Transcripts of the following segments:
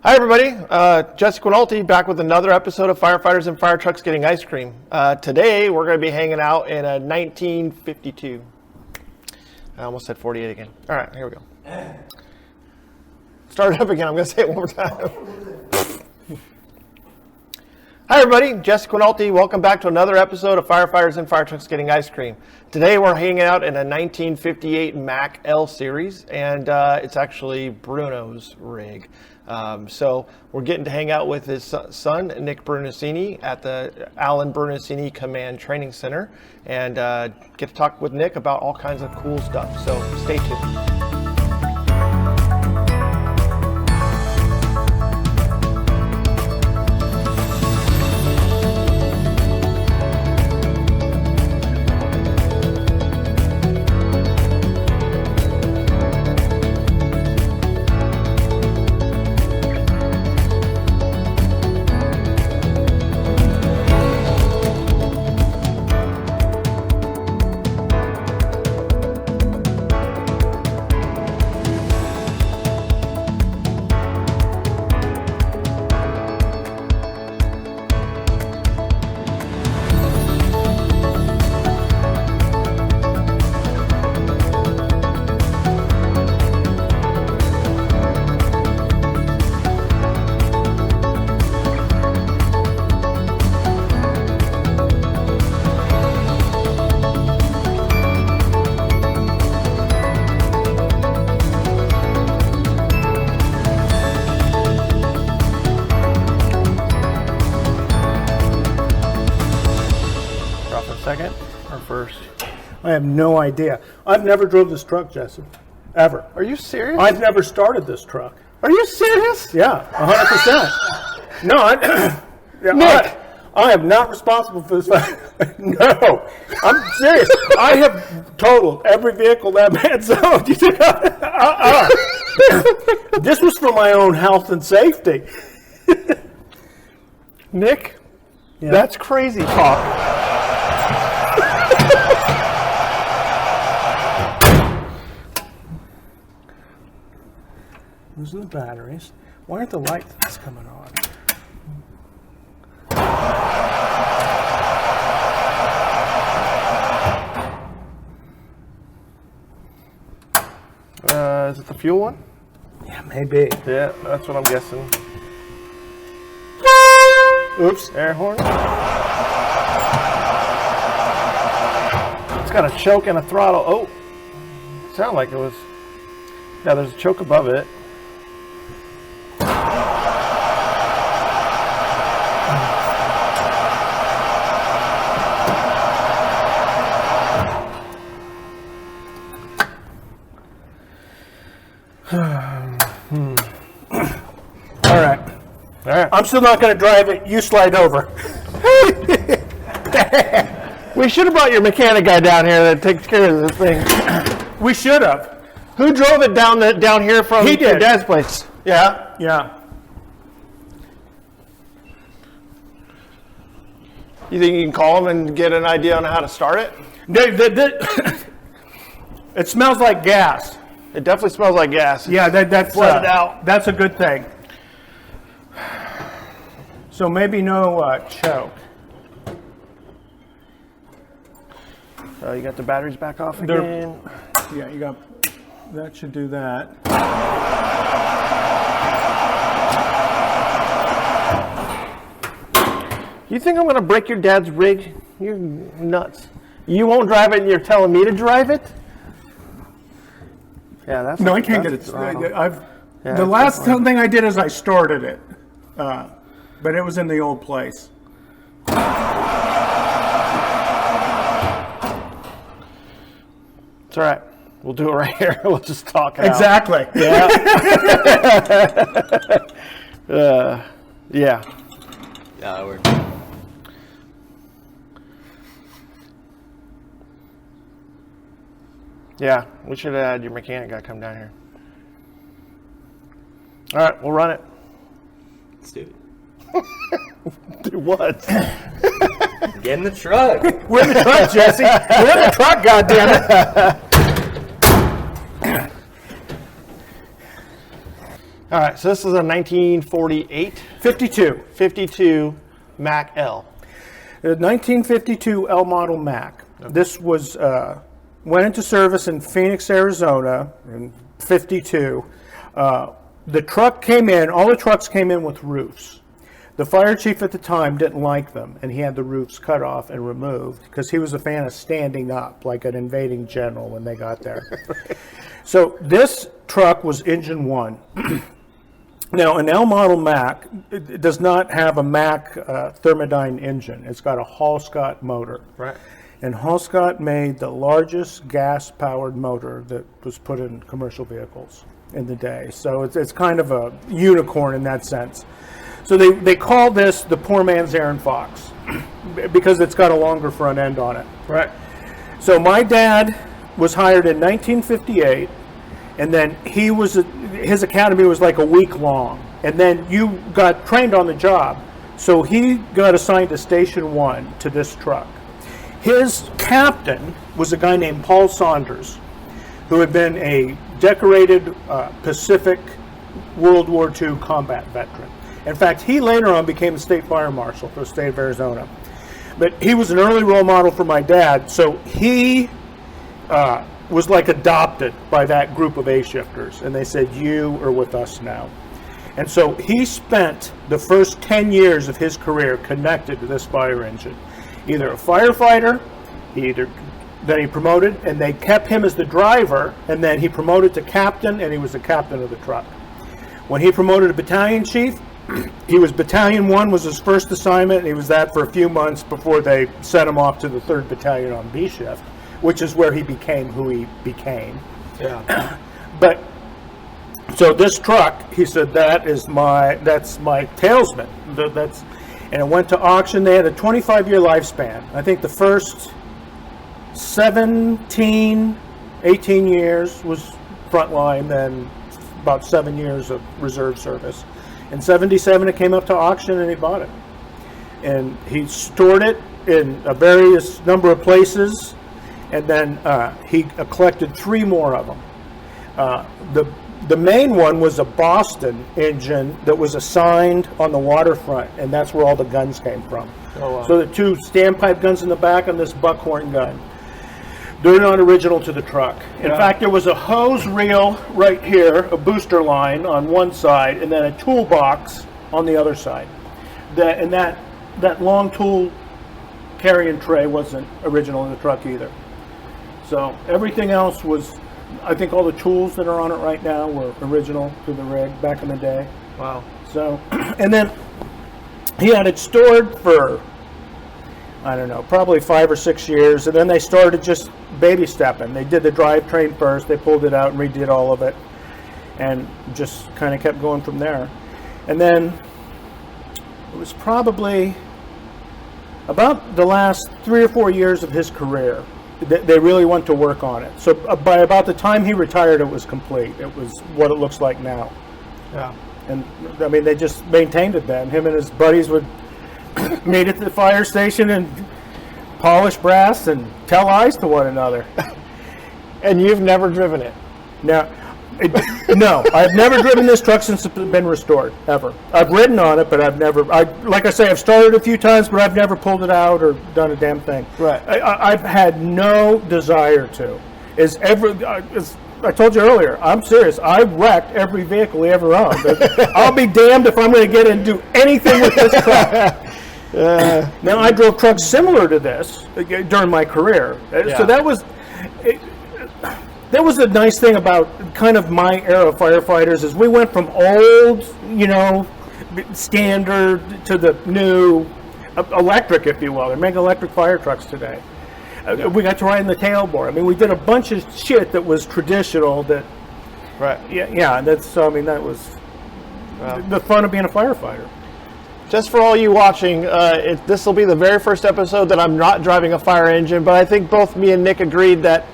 Hi everybody, Jesse Quinalty back with another episode of Firefighters and Fire Trucks Getting Ice Cream. Today we're going to be hanging out in a 1952. I almost said 48 again. All right, here we go. Start it up again. I'm going to say it one more time. Hi everybody, Jesse Quinalty. Welcome back to another episode of Firefighters and Fire Trucks Getting Ice Cream. Today we're hanging out in a 1958 Mack L series, and it's actually Bruno's rig. So we're getting to hang out with his son, Nick Brunacini, at the Alan Brunacini Command Training Center, and get to talk with Nick about all kinds of cool stuff. So stay tuned. Second or first? I have no idea. I've never drove this truck, Jesse. Ever. Are you serious? I've never started this truck. Are you serious? Yeah, 100%. No, Nick! I am not responsible for this. No, I'm serious. I have totaled every vehicle that man's owned. You think This was for my own health and safety. Nick, Yeah. that's crazy talk. Losing the batteries. Why aren't the lights coming on? Is it the fuel one? Yeah, maybe. Yeah, that's what I'm guessing. Oops. Air horn. It's got a choke and a throttle. Oh, sounded like it was. Yeah, there's a choke above it. All right. I'm still not going to drive it. You slide over. We should have brought your mechanic guy down here that takes care of this thing. We should have. Who drove it down here from He did. your dad's place? Yeah. Yeah. You think you can call him and get an idea on how to start it? It smells like gas. It definitely smells like gas. Yeah, that's flooded out. That's a good thing. So maybe no choke. You got the batteries back off again. Yeah, you got. That should do that. You think I'm going to break your dad's rig? You're nuts. You won't drive it and you're telling me to drive it? Yeah, that's... No, I can't get it. The last thing I did is I started it. But it was in the old place. It's all right. We'll do it right here. We'll just talk it Exactly. out. Yeah. Yeah. Yeah, that works. Yeah, we should have had your mechanic guy come down here. All right, we'll run it. Let's do it. Do what? Get in the truck. We're in the truck, Jesse. We're in the truck, goddammit. All right, so this is a 1948 52 Mac L. The 1952 L model Mac. Okay. This was went into service in Phoenix, Arizona in 52. The truck came in, all the trucks came in with roofs. The fire chief at the time didn't like them, and he had the roofs cut off and removed because he was a fan of standing up like an invading general when they got there. So this truck was engine 1. Now, an L model Mac it does not have a Mac Thermodyne engine. It's got a Hall-Scott motor. Right. And Hall-Scott made the largest gas-powered motor that was put in commercial vehicles in the day. So it's kind of a unicorn in that sense. So they call this the poor man's Aaron Fox because it's got a longer front end on it. Right. So my dad was hired in 1958, and then his academy was like a week long, and then you got trained on the job. So he got assigned to Station 1 to this truck. His captain was a guy named Paul Saunders, who had been a decorated Pacific World War II combat veteran. In fact, he later on became the state fire marshal for the state of Arizona. But he was an early role model for my dad, so he was like adopted by that group of A-shifters, and they said, you are with us now. And so he spent the first 10 years of his career connected to this fire engine. Either a firefighter, then he promoted, and they kept him as the driver, and then he promoted to captain, and he was the captain of the truck. When he promoted to battalion chief, he was Battalion 1 was his first assignment, and he was that for a few months before they sent him off to the 3rd Battalion on B shift, which is where he became who he became. Yeah. But so this truck, he said, that's my talesman. And it went to auction. They had a 25-year lifespan. I think the first 18 years was frontline, then about 7 years of reserve service. In 77, it came up to auction, and he bought it. And he stored it in a various number of places, and then he collected 3 more of them. The main one was a Boston engine that was assigned on the waterfront, and that's where all the guns came from. Oh, wow. So the 2 standpipe guns in the back and this buckhorn gun. They're not original to the truck. In fact, there was a hose reel right here, a booster line on one side, and then a toolbox on the other side. That long tool carrying tray wasn't original in the truck either. So everything else was, I think all the tools that are on it right now were original to the rig back in the day. Wow. So, and then he had it stored for, I don't know, probably 5 or 6 years, and then they started just baby stepping. They did the drivetrain first, they pulled it out and redid all of it, and just kind of kept going from there. And then it was probably about the last 3 or 4 years of his career they really went to work on it. So by about the time he retired, it was complete. It was what it looks like now. Yeah. And I mean, they just maintained it then. Him and his buddies would meet at the fire station and polish brass and tell lies to one another. And you've never driven it? Now, no, I've never driven this truck since it's been restored, ever. I've ridden on it, but I've never, like I say, I've started a few times, but I've never pulled it out or done a damn thing. Right. I've had no desire to. As I told you earlier, I'm serious. I wrecked every vehicle he ever owned. I'll be damned if I'm going to get in and do anything with this truck. Now, I drove trucks similar to this during my career. Yeah. So that was a nice thing about kind of my era of firefighters is we went from old, standard to the new electric, if you will. They're making electric fire trucks today. We got to ride in the tailboard. I mean, we did a bunch of shit that was traditional that, right. Yeah, that was the fun of being a firefighter. Just for all you watching, this will be the very first episode that I'm not driving a fire engine, but I think both me and Nick agreed that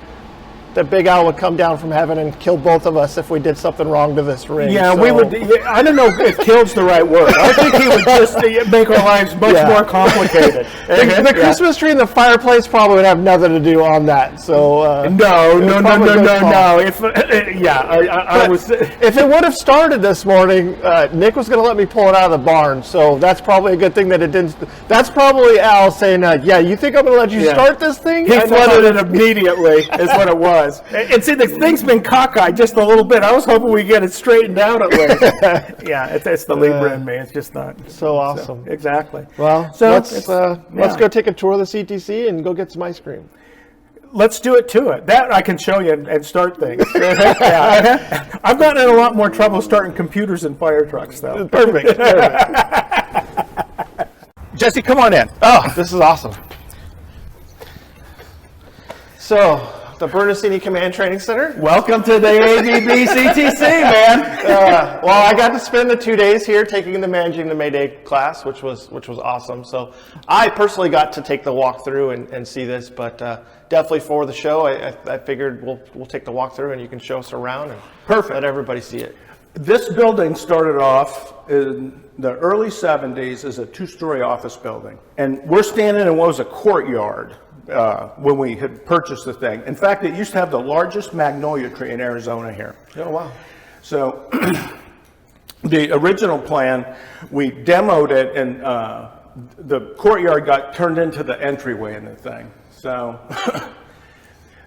that Big Al would come down from heaven and kill both of us if we did something wrong to this ring. Yeah, so. we would. I don't know if "kill's" the right word. I think he would just make our lives much more complicated. The Christmas tree and the fireplace probably would have nothing to do on that. So no. If I was. If it would have started this morning, Nick was going to let me pull it out of the barn. So that's probably a good thing that it didn't. That's probably Al saying, "Yeah, you think I'm going to let you start this thing?" He flooded it immediately. Is what it was. And see, the thing's been cockeyed just a little bit. I was hoping we get it straightened out at least. It's the Libra in me. It's just not so awesome. So, exactly. Well, so let's go take a tour of the CTC and go get some ice cream. Let's do it to it. That I can show you and start things. I've gotten in a lot more trouble starting computers in fire trucks, though. Perfect. Jesse, come on in. Oh, this is awesome. So, the Brunacini Command Training Center. Welcome to the AVB CTC, man. Well, I got to spend the 2 days here taking the Managing the Mayday class, which was awesome. So I personally got to take the walkthrough and see this, but definitely for the show, I figured we'll take the walkthrough and you can show us around and let everybody see it. This building started off in the early 70s as a 2-story office building, and we're standing in what was a courtyard. When we had purchased the thing. In fact, it used to have the largest magnolia tree in Arizona here. Oh, wow. So the original plan, we demoed it, and the courtyard got turned into the entryway in the thing. So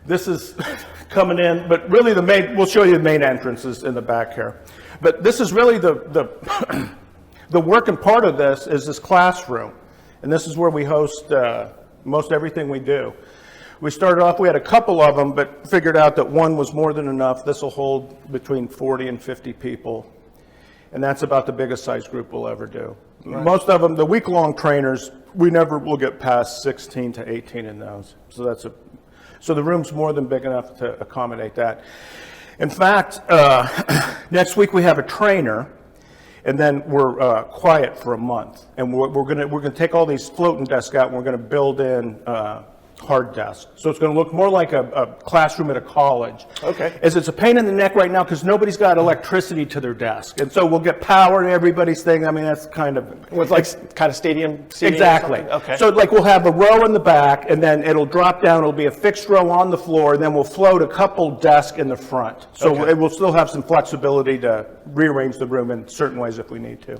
this is coming in, but really we'll show you the main entrances in the back here. But this is really the working part of this is this classroom. And this is where we host most everything we do. We started off, we had a couple of them, but figured out that one was more than enough. This will hold between 40 and 50 people. And that's about the biggest size group we'll ever do. Right. Most of them, the week-long trainers, we never will get past 16 to 18 in those. So the room's more than big enough to accommodate that. In fact, next week we have a trainer, and then we're quiet for a month. And we're gonna take all these floating desks out, and we're gonna build in hard desk. So it's going to look more like a classroom at a college. Okay. As it's a pain in the neck right now because nobody's got electricity to their desk. And so we'll get power to everybody's thing. I mean, that's kind of... With like kind of stadium seating? Exactly. Okay. So like we'll have a row in the back and then it'll drop down. It'll be a fixed row on the floor. And then we'll float a couple desks in the front. So it will still have some flexibility to rearrange the room in certain ways if we need to.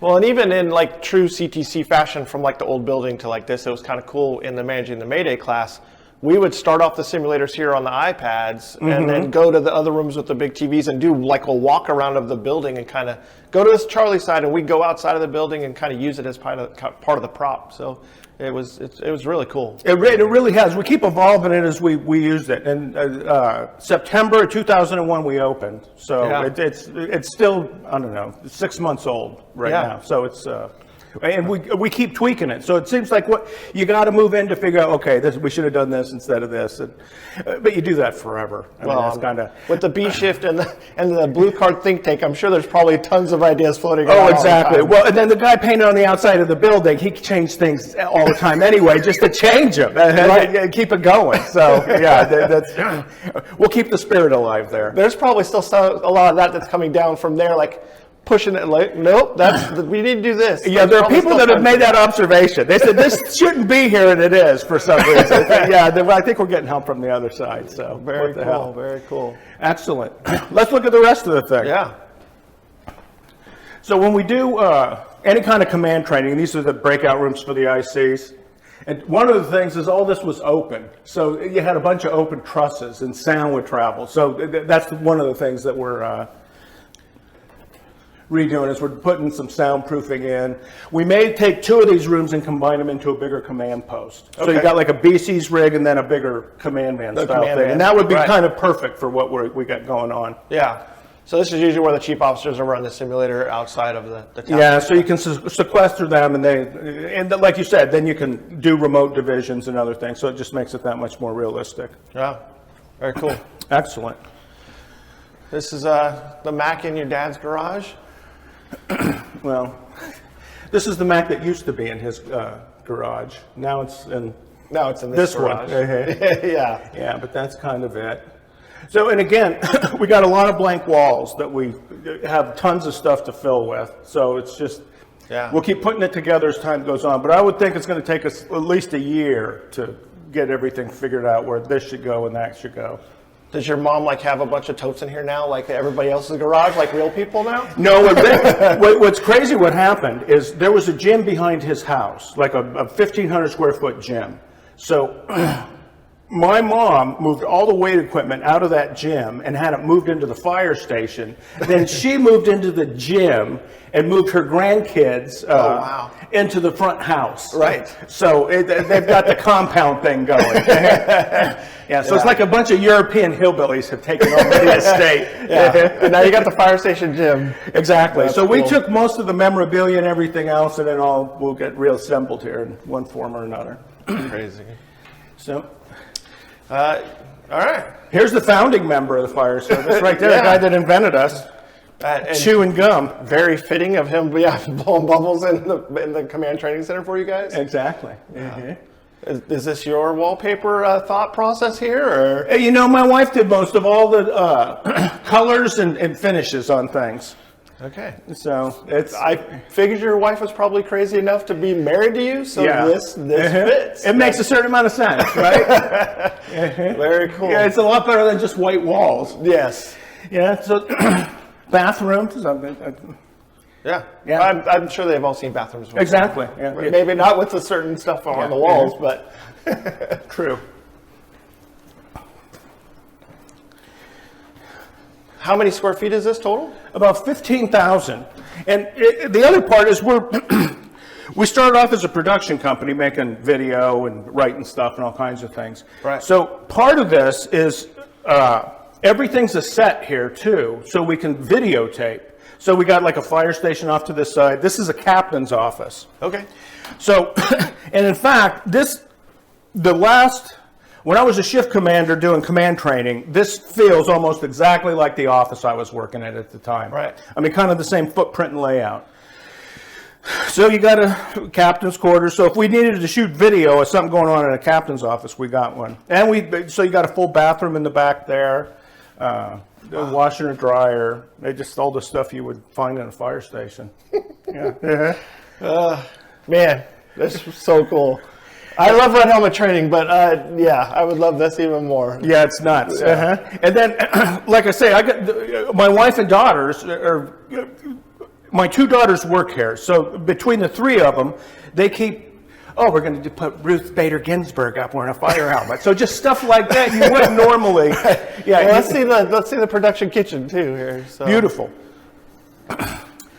Well, and even in like true CTC fashion from like the old building to like this, it was kind of cool in the Managing the Mayday class. We would start off the simulators here on the iPads and then go to the other rooms with the big TVs and do like a walk around of the building and kind of go to this Charlie side and we'd go outside of the building and kind of use it as part of the prop. So it was really cool. It really has. We keep evolving it as we use it. And September 2001 we opened. So it's still, I don't know, 6 months old right now. So it's... and we keep tweaking it. So it seems like what you got to move in to figure out, okay, we should have done this instead of this. And, but you do that forever. I mean, that's kind of with the B shift and the blue card think tank, I'm sure there's probably tons of ideas floating around. Oh, exactly. Well, and then the guy painted on the outside of the building, he changed things all the time anyway, just to change them and keep it going. So yeah, we'll keep the spirit alive there. There's probably still a lot of that's coming down from there, like pushing it like, nope, we need to do this. Yeah, there are people that have made that observation. They said this shouldn't be here, and it is for some reason. Yeah, I think we're getting help from the other side. So very cool, very cool. Excellent. Let's look at the rest of the thing. Yeah. So when we do any kind of command training, these are the breakout rooms for the ICs. And one of the things is all this was open. So you had a bunch of open trusses and sound would travel. So that's one of the things that we're redoing is we're putting some soundproofing in. We may take two of these rooms and combine them into a bigger command post. So you got like a BC's rig and then a bigger command man style thing. And that would be kind of perfect for what we got going on. Yeah. So this is usually where the chief officers are running the simulator outside of the town. Yeah, so you can sequester them and like you said, then you can do remote divisions and other things. So it just makes it that much more realistic. Yeah. Very cool. Excellent. This is the Mac in your dad's garage. Well, this is the Mac that used to be in his garage. Now it's in this garage. one. Yeah. Yeah, but that's kind of it. So, and again, we got a lot of blank walls that we have tons of stuff to fill with. So it's just, we'll keep putting it together as time goes on. But I would think it's going to take us at least a year to get everything figured out where this should go and that should go. Does your mom like have a bunch of totes in here now, like everybody else's garage, like real people now? No, what's crazy what happened is there was a gym behind his house, like a 1,500 square foot gym. So my mom moved all the weight equipment out of that gym and had it moved into the fire station. Then she moved into the gym and moved her grandkids into the front house. Right. So they've got the compound thing going. So it's like a bunch of European hillbillies have taken over the estate. And now you got the fire station gym. Exactly. That's so we cool. took most of the memorabilia and everything else, and then we'll get reassembled here in one form or another. Crazy. So. All right. Here's the founding member of the fire service right there, the guy that invented us. And chewing gum. Very fitting of him, blowing bubbles in the command training center for you guys. Exactly. Is this your wallpaper thought process here, or? You know, my wife did most of all the colors and finishes on things. Okay. So I figured your wife was probably crazy enough to be married to you, so this fits. It makes a certain amount of sense, right? Very cool. Yeah, it's a lot better than just white walls. Yes. Yeah. So bathrooms. Yeah. Yeah. I'm sure they've all seen bathrooms before. Exactly. Yeah. Maybe not with the certain stuff on the walls, but true. How many square feet is this total? About 15,000. And the other part is we started off as a production company making video and writing stuff and all kinds of things. Right. So part of this is everything's a set here too, so we can videotape. So we got like a fire station off to this side. This is a captain's office. Okay. So, and in fact, when I was a shift commander doing command training, this feels almost exactly like the office I was working at the time. Right. I mean, kind of the same footprint and layout. So you got a captain's quarters. So if we needed to shoot video of something going on in a captain's office, we got one. And so you got a full bathroom in the back there, a washer and dryer, just all the stuff you would find in a fire station. Man, this is so cool. I love red helmet training, but I would love this even more. Yeah, it's nuts. And then, like I say, I got my wife and daughters, my two daughters work here. So between the three of them, they keep, we're going to put Ruth Bader Ginsburg up wearing a fire helmet. So just stuff like that you wouldn't normally. Yeah, well, let's see the production kitchen too here. So. Beautiful.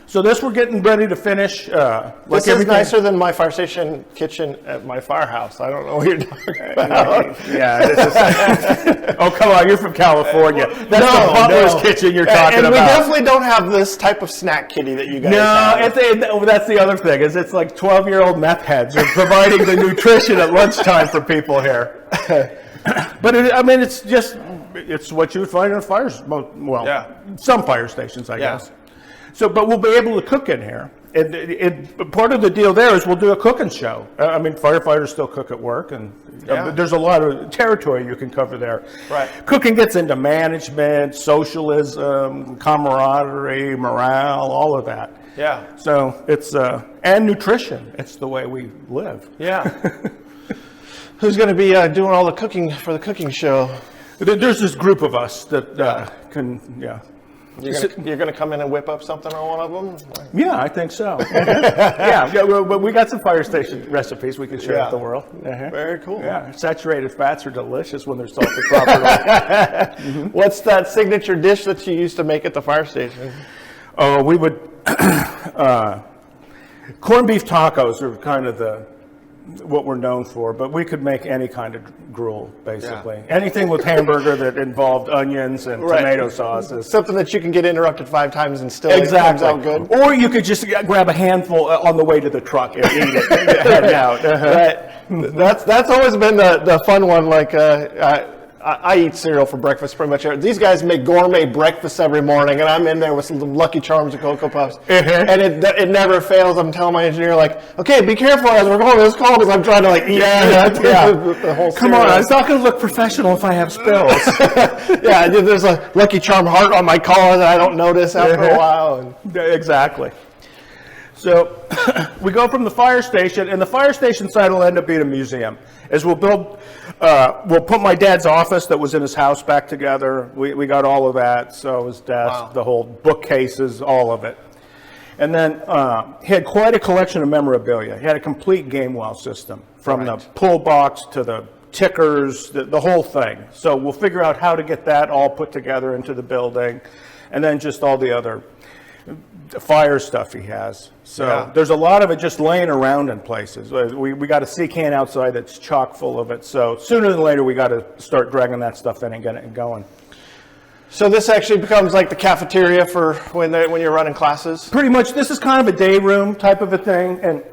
So this we're getting ready to finish. This is nicer than my fire station kitchen at my firehouse. I don't know what you're talking about. Oh, come on, you're from California. That's the butler's kitchen you're talking about. And we definitely don't have this type of snack kitty that you guys have. That's the other thing, is it's like 12-year-old meth heads are providing the nutrition at lunchtime for people here. But it's what you would find in a fire, some fire stations, I guess. So, but we'll be able to cook in here. And part of the deal there is we'll do a cooking show. I mean, firefighters still cook at work, and there's a lot of territory you can cover there. Right. Cooking gets into management, socialism, camaraderie, morale, all of that. Yeah. So it's and nutrition. It's the way we live. Yeah. Who's going to be doing all the cooking for the cooking show? There's this group of us that can. You're going to come in and whip up something on one of them? Yeah, I think so. But we got some fire station recipes we can share with the world. Very cool. Yeah, saturated fats are delicious when they're salted properly. What's that signature dish that you used to make at the fire station? Oh, we would corned beef tacos are kind of what we're known for, but we could make any kind of gruel, basically. Yeah. Anything with hamburger that involved onions and tomato sauces. Something that you can get interrupted 5 times and still it comes out good. Or you could just grab a handful on the way to the truck and eat it and head out. Right. That's always been the fun one. Like I eat cereal for breakfast pretty much. These guys make gourmet breakfast every morning, and I'm in there with some Lucky Charms and Cocoa Puffs, and it never fails. I'm telling my engineer, like, okay, be careful as we're going to this call, because I'm trying to like eat the whole Come cereal. on, it's not going to look professional if I have spills. Yeah, there's a Lucky Charm heart on my collar that I don't notice after a while. And Exactly. So we go from the fire station, and the fire station side will end up being a museum. As we'll put my dad's office that was in his house back together. We got all of that, so his desk, the whole bookcases, all of it. And then he had quite a collection of memorabilia. He had a complete game well system, from the pull box to the tickers, the whole thing. So we'll figure out how to get that all put together into the building, and then just all the other fire stuff he has. So there's a lot of it just laying around in places. We got a sea can outside that's chock full of it. So sooner than later, we got to start dragging that stuff in and getting it going. so this actually becomes like the cafeteria for when you're running classes? Pretty much, this is kind of a day room type of a thing. And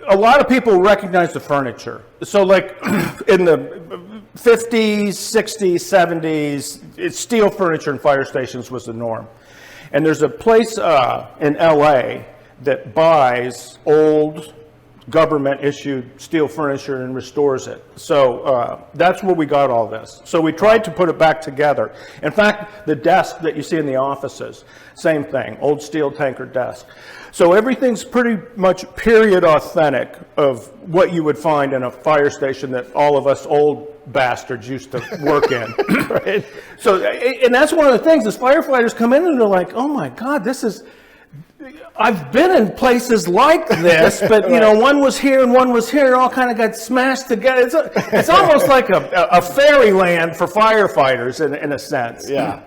a lot of people recognize the furniture. So like in the 50s, 60s, 70s, steel furniture in fire stations was the norm. And there's a place in LA that buys old government-issued steel furniture and restores it. So that's where we got all this. So we tried to put it back together. In fact, the desk that you see in the offices, same thing, old steel tanker desk. So everything's pretty much period authentic of what you would find in a fire station that all of us old bastards used to work in. Right? So, and that's one of the things, is firefighters come in and they're like, oh my God, this is, I've been in places like this, but you know, one was here and one was here, and all kind of got smashed together. It's almost like a fairyland for firefighters in a sense. Yeah.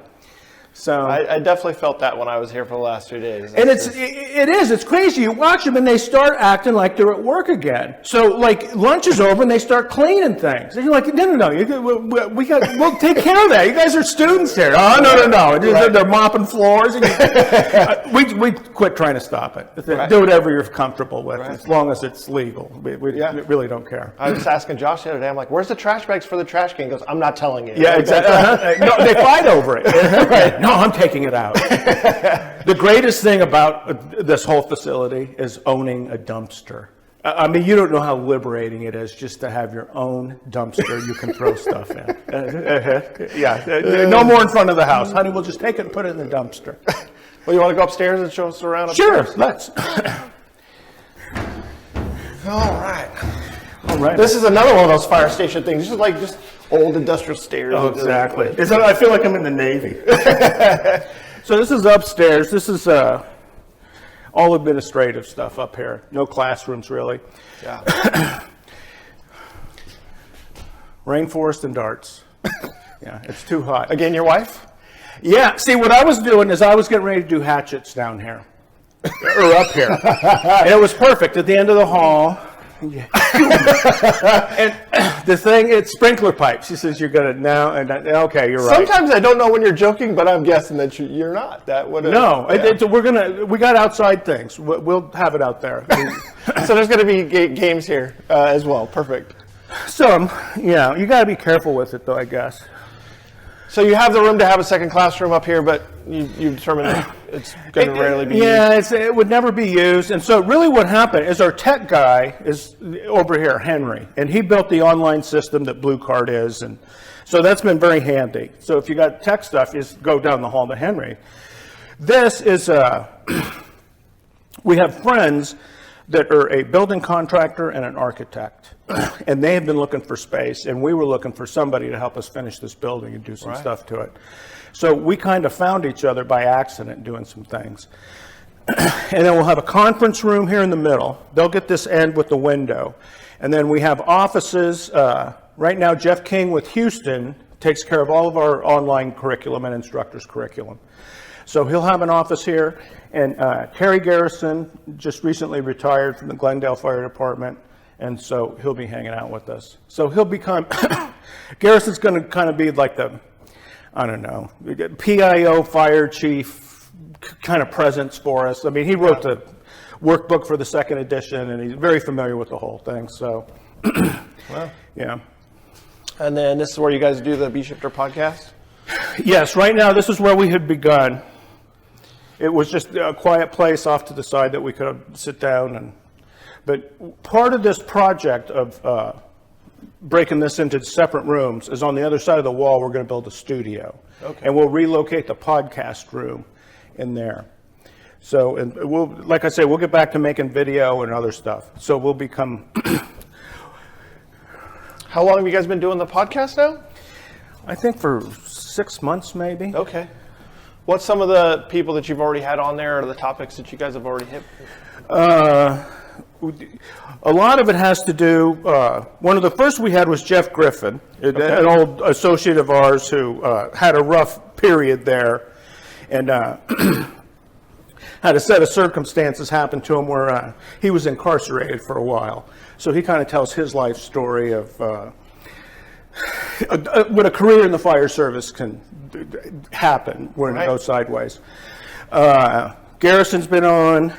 So I definitely felt that when I was here for the last 2 days. and it's crazy. You watch them and they start acting like they're at work again. So like lunch is over and they start cleaning things. And you're like, no, we'll take care of that. You guys are students here. Oh, no. They're mopping floors. And we quit trying to stop it. Do whatever you're comfortable with, as long as it's legal. We really don't care. I was asking Josh the other day, I'm like, where's the trash bags for the trash can? He goes, I'm not telling you. Yeah, exactly. No, they fight over it. Right. No, I'm taking it out. The greatest thing about this whole facility is owning a dumpster. I mean, you don't know how liberating it is just to have your own dumpster you can throw stuff in. No more in front of the house. Honey, we'll just take it and put it in the dumpster. Well, you want to go upstairs and show us around Sure, upstairs? let's. All right. This is another one of those fire station things. This is like just old industrial stairs. Oh, exactly. I feel like I'm in the Navy. So this is upstairs. This is all administrative stuff up here. No classrooms, really. Yeah. Rainforest and darts. Yeah, it's too hot. Again, your wife? Yeah, see, what I was doing is I was getting ready to do hatchets down here. Or up here. And it was perfect at the end of the hall. Yeah. And the thing, it's sprinkler pipes. She says, you're going to now, and okay, you're right. Sometimes I don't know when you're joking, but I'm guessing that you're not. That would No, we got outside things. We'll have it out there. So there's going to be games here as well. Perfect. Some, yeah. You got to be careful with it, though, I guess. So you have the room to have a second classroom up here, but you determined that it's going to rarely be used. Yeah, it would never be used. And so really what happened is our tech guy is over here, Henry, and he built the online system that Blue Card is. And so that's been very handy. So if you got tech stuff, you just go down the hall to Henry. This is, we have friends that are a building contractor and an architect. And they have been looking for space, and we were looking for somebody to help us finish this building and do some stuff to it. So we kind of found each other by accident doing some things. And then we'll have a conference room here in the middle. They'll get this end with the window. And then we have offices. Right now, Jeff King with Houston takes care of all of our online curriculum and instructors' curriculum. So he'll have an office here. And Terry Garrison just recently retired from the Glendale Fire Department. And so he'll be hanging out with us. So he'll become, Garrison's going to kind of be like the, I don't know, PIO fire chief kind of presence for us. I mean, he wrote the workbook for the second edition, and he's very familiar with the whole thing. So, Well, yeah. And then this is where you guys do the B-Shifter podcast? Yes, right now this is where we had begun. It was just a quiet place off to the side that we could sit down. But part of this project of breaking this into separate rooms is on the other side of the wall, we're going to build a studio. Okay. And we'll relocate the podcast room in there. So, and we'll, like I say, we'll get back to making video and other stuff. So we'll become... How long have you guys been doing the podcast now? I think for 6 months, maybe. Okay. What's some of the people that you've already had on there, or the topics that you guys have already hit? A lot of it has to do, one of the first we had was Jeff Griffin, an old associate of ours who had a rough period there, and had a set of circumstances happen to him where he was incarcerated for a while. So he kind of tells his life story of what a career in the fire service can happen when it goes sideways. Garrison's been on.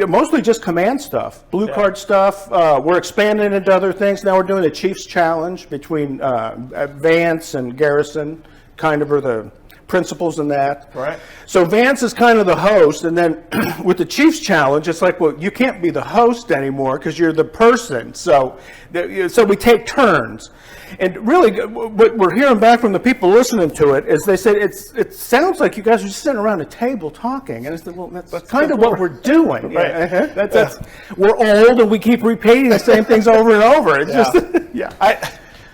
Mostly just command stuff, blue card stuff. We're expanding into other things. Now we're doing a Chiefs Challenge between Vance and Garrison, kind of are the principals in that. Right. So Vance is kind of the host, and then with the Chiefs Challenge, it's like, well, you can't be the host anymore because you're the person. So we take turns. And really, what we're hearing back from the people listening to it is they said it sounds like you guys are just sitting around a table talking. And I said, well, that's kind of what we're doing. Right. That's we're old and we keep repeating the same things over and over. It's just,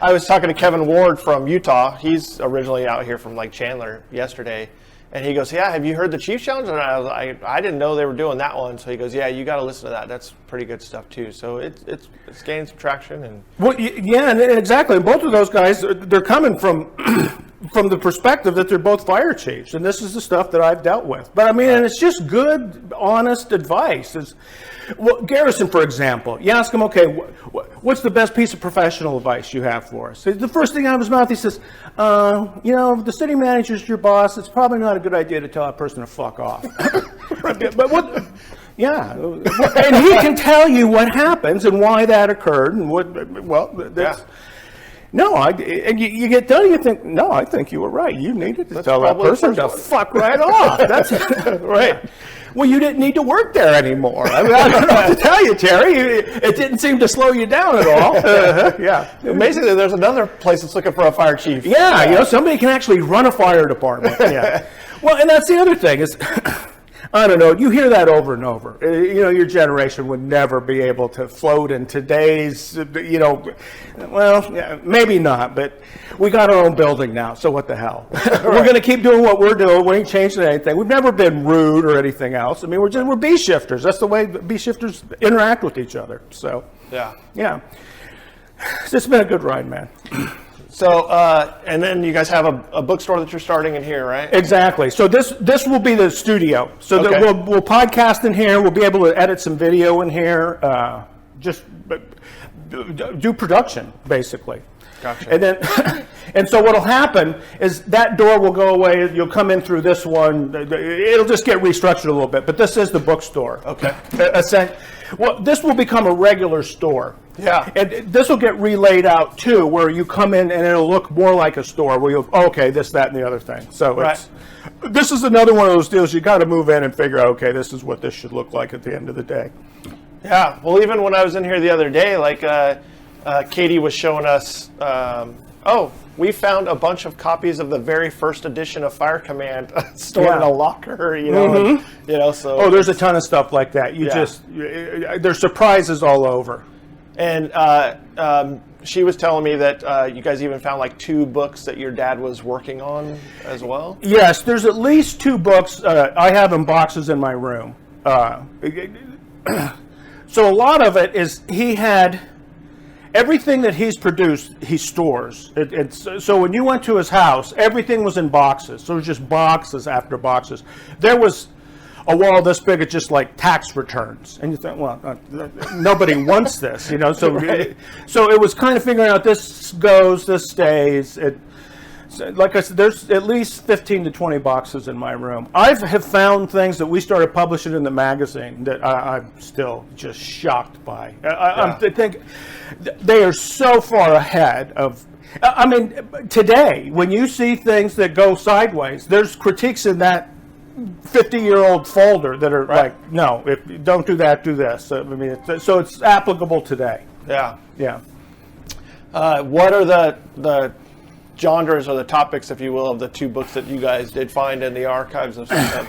I was talking to Kevin Ward from Utah. He's originally out here from like Chandler yesterday. And he goes, yeah, have you heard the Chiefs Challenge? And I was like, I didn't know they were doing that one. So he goes, yeah, you got to listen to that. That's pretty good stuff too. So it's gaining some traction. And well, yeah, and exactly. And both of those guys, they're coming from from the perspective that they're both fire chiefs, and this is the stuff that I've dealt with. But I mean, and it's just good, honest advice. Well, Garrison, for example, you ask him, okay, what's the best piece of professional advice you have for us? The first thing out of his mouth, he says, if the city manager's your boss, it's probably not a good idea to tell that person to fuck off. But what? Yeah, and he can tell you what happens and why that occurred, and No, and you get done and you think, no, I think you were right. You needed to tell that person to fuck right off. That's right. Yeah. Well, you didn't need to work there anymore. I don't know what to tell you, Terry. It didn't seem to slow you down at all. Yeah. Basically, there's another place that's looking for a fire chief. Yeah, somebody can actually run a fire department. Yeah. Well, and that's the other thing is, I don't know, you hear that over and over. Your generation would never be able to float in today's, maybe not, but we got our own building now, so what the hell? We're going to keep doing what we're doing. We ain't changing anything. We've never been rude or anything else. I mean, we're B-shifters. That's the way B-shifters interact with each other. So, yeah. It's been a good ride, man. So, and then you guys have a bookstore that you're starting in here, right? Exactly. So this will be the studio. So that we'll podcast in here. We'll be able to edit some video in here. Just do production, basically. Gotcha. And then, and so what'll happen is that door will go away. You'll come in through this one. It'll just get restructured a little bit. But this is the bookstore. Okay. Well, this will become a regular store. Yeah. And this will get relayed out too, where you come in and it'll look more like a store where you'll, this, that, and the other thing. So this is another one of those deals you got to move in and figure out, okay, this is what this should look like at the end of the day. Yeah. Well, even when I was in here the other day, like Katie was showing us, we found a bunch of copies of the very first edition of Fire Command stored in a locker, so. Oh, there's a ton of stuff like that. There's surprises all over. And she was telling me that you guys even found like 2 books that your dad was working on as well? Yes, there's at least 2 books. I have in boxes in my room. So a lot of it is he had everything that he's produced, he stores. So when you went to his house, everything was in boxes. So it was just boxes after boxes. There was a wall this big of just like tax returns. And you think, well, nobody wants this, So, so it was kind of figuring out this goes, this stays. like I said, there's at least 15 to 20 boxes in my room. I have found things that we started publishing in the magazine that I'm still just shocked by. I think they are so far ahead of. I mean, today when you see things that go sideways, there's critiques in that 50-year-old folder that are like, no, don't do that, do this. I mean, so it's applicable today. Yeah. Yeah. What are the genres or the topics, if you will, of the two books that you guys did find in the archives of boxes?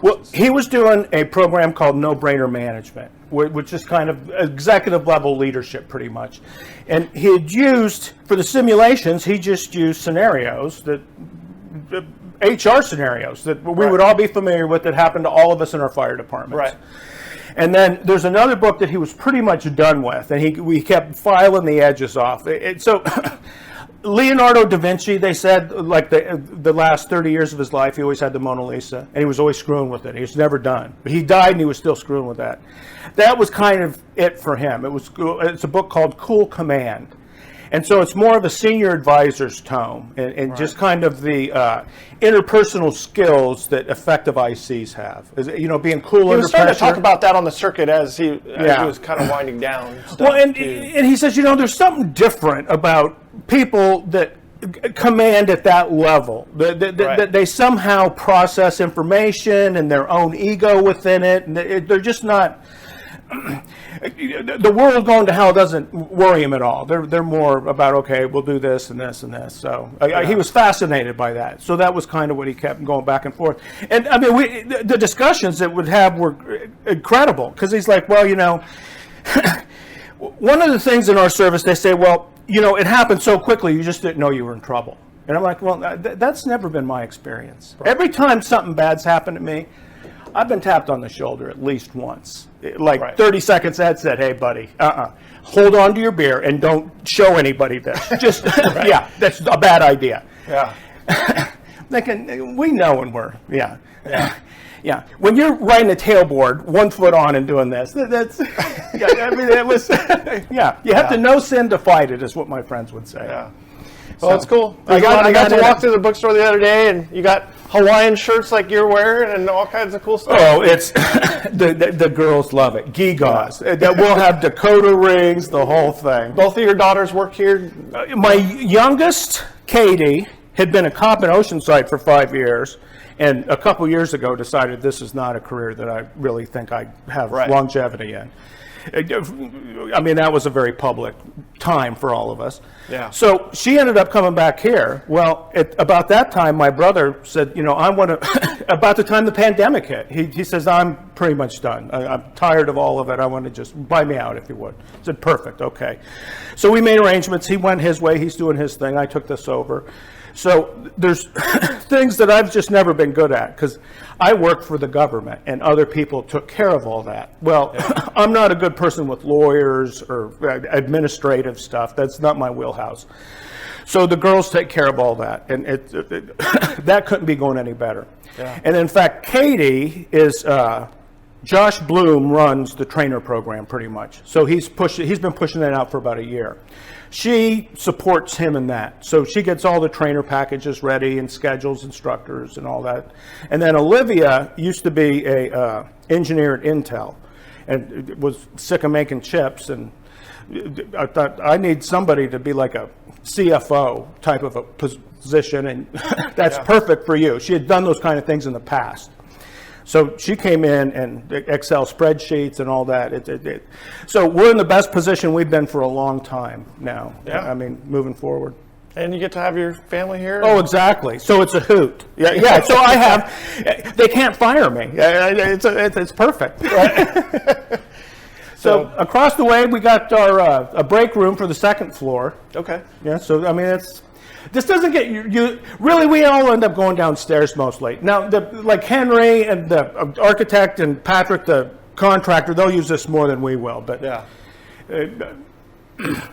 Well, he was doing a program called No-Brainer Management, which is kind of executive level leadership pretty much. And he had used, for the simulations, he just used scenarios that, HR scenarios that we would all be familiar with that happened to all of us in our fire departments. Right. And then there's another book that he was pretty much done with, and we kept filing the edges off. So Leonardo da Vinci, they said, like the last 30 years of his life, he always had the Mona Lisa, and he was always screwing with it. He was never done. But he died, and he was still screwing with that. That was kind of it for him. It's a book called Cool Command. And so it's more of a senior advisor's tome, and just kind of the interpersonal skills that effective ICs have. Being cool under pressure. He was starting to talk about that on the circuit as he was kind of winding down. Well, and he says, there's something different about people that command at that level. They somehow process information and their own ego within it, and they're just not. The world going to hell doesn't worry him at all. They're more about, okay, we'll do this and this and this. So he was fascinated by that. So that was kind of what he kept going back and forth. And I mean, the discussions that we'd have were incredible, because he's like, well, one of the things in our service, they say, well, it happened so quickly, you just didn't know you were in trouble. And I'm like, well, that's never been my experience. Right. Every time something bad's happened to me, I've been tapped on the shoulder at least once. 30 seconds ahead said, hey, buddy, hold on to your beer and don't show anybody this. Just, that's a bad idea. Yeah. We know when we're, yeah. When you're riding a tailboard, 1 foot on and doing this, that's, it was, you have to know sin to fight it, is what my friends would say. Yeah. Well, that's cool. I got to walk through the bookstore the other day, and you got Hawaiian shirts like you're wearing and all kinds of cool stuff. Oh, it's the girls love it. Gewgaws. We'll have Dakota rings, the whole thing. Both of your daughters work here? My youngest, Katie, had been a cop in Oceanside for 5 years, and a couple years ago decided this is not a career that I really think I have longevity in. I mean, that was a very public time for all of us. Yeah. So she ended up coming back here. Well, about that time, my brother said, I want to, about the time the pandemic hit, he says, I'm pretty much done. I'm tired of all of it. I want to just buy me out, if you would. I said, perfect, okay. So we made arrangements. He went his way. He's doing his thing. I took this over. So there's things that I've just never been good at, because I worked for the government and other people took care of all that. Well, I'm not a good person with lawyers or administrative stuff. That's not my wheelhouse. So the girls take care of all that, and that couldn't be going any better. Yeah. And in fact, Katie is Josh Bloom runs the trainer program pretty much. So he's been pushing that out for about a year. She supports him in that. So she gets all the trainer packages ready and schedules instructors and all that. And then Olivia used to be a engineer at Intel and was sick of making chips. And I thought, I need somebody to be like a CFO type of a position, and that's perfect for you. She had done those kind of things in the past. So she came in and Excel spreadsheets and all that. So we're in the best position we've been for a long time now. Yeah. I mean, moving forward. And you get to have your family here? Oh, exactly. So it's a hoot. Yeah. So I have, they can't fire me. It's perfect. Right? So across the way, we got our a break room for the second floor. Okay. Yeah. So I mean, this doesn't get you. Really, we all end up going downstairs mostly. Now, like Henry and the architect and Patrick, the contractor, they'll use this more than we will. But yeah,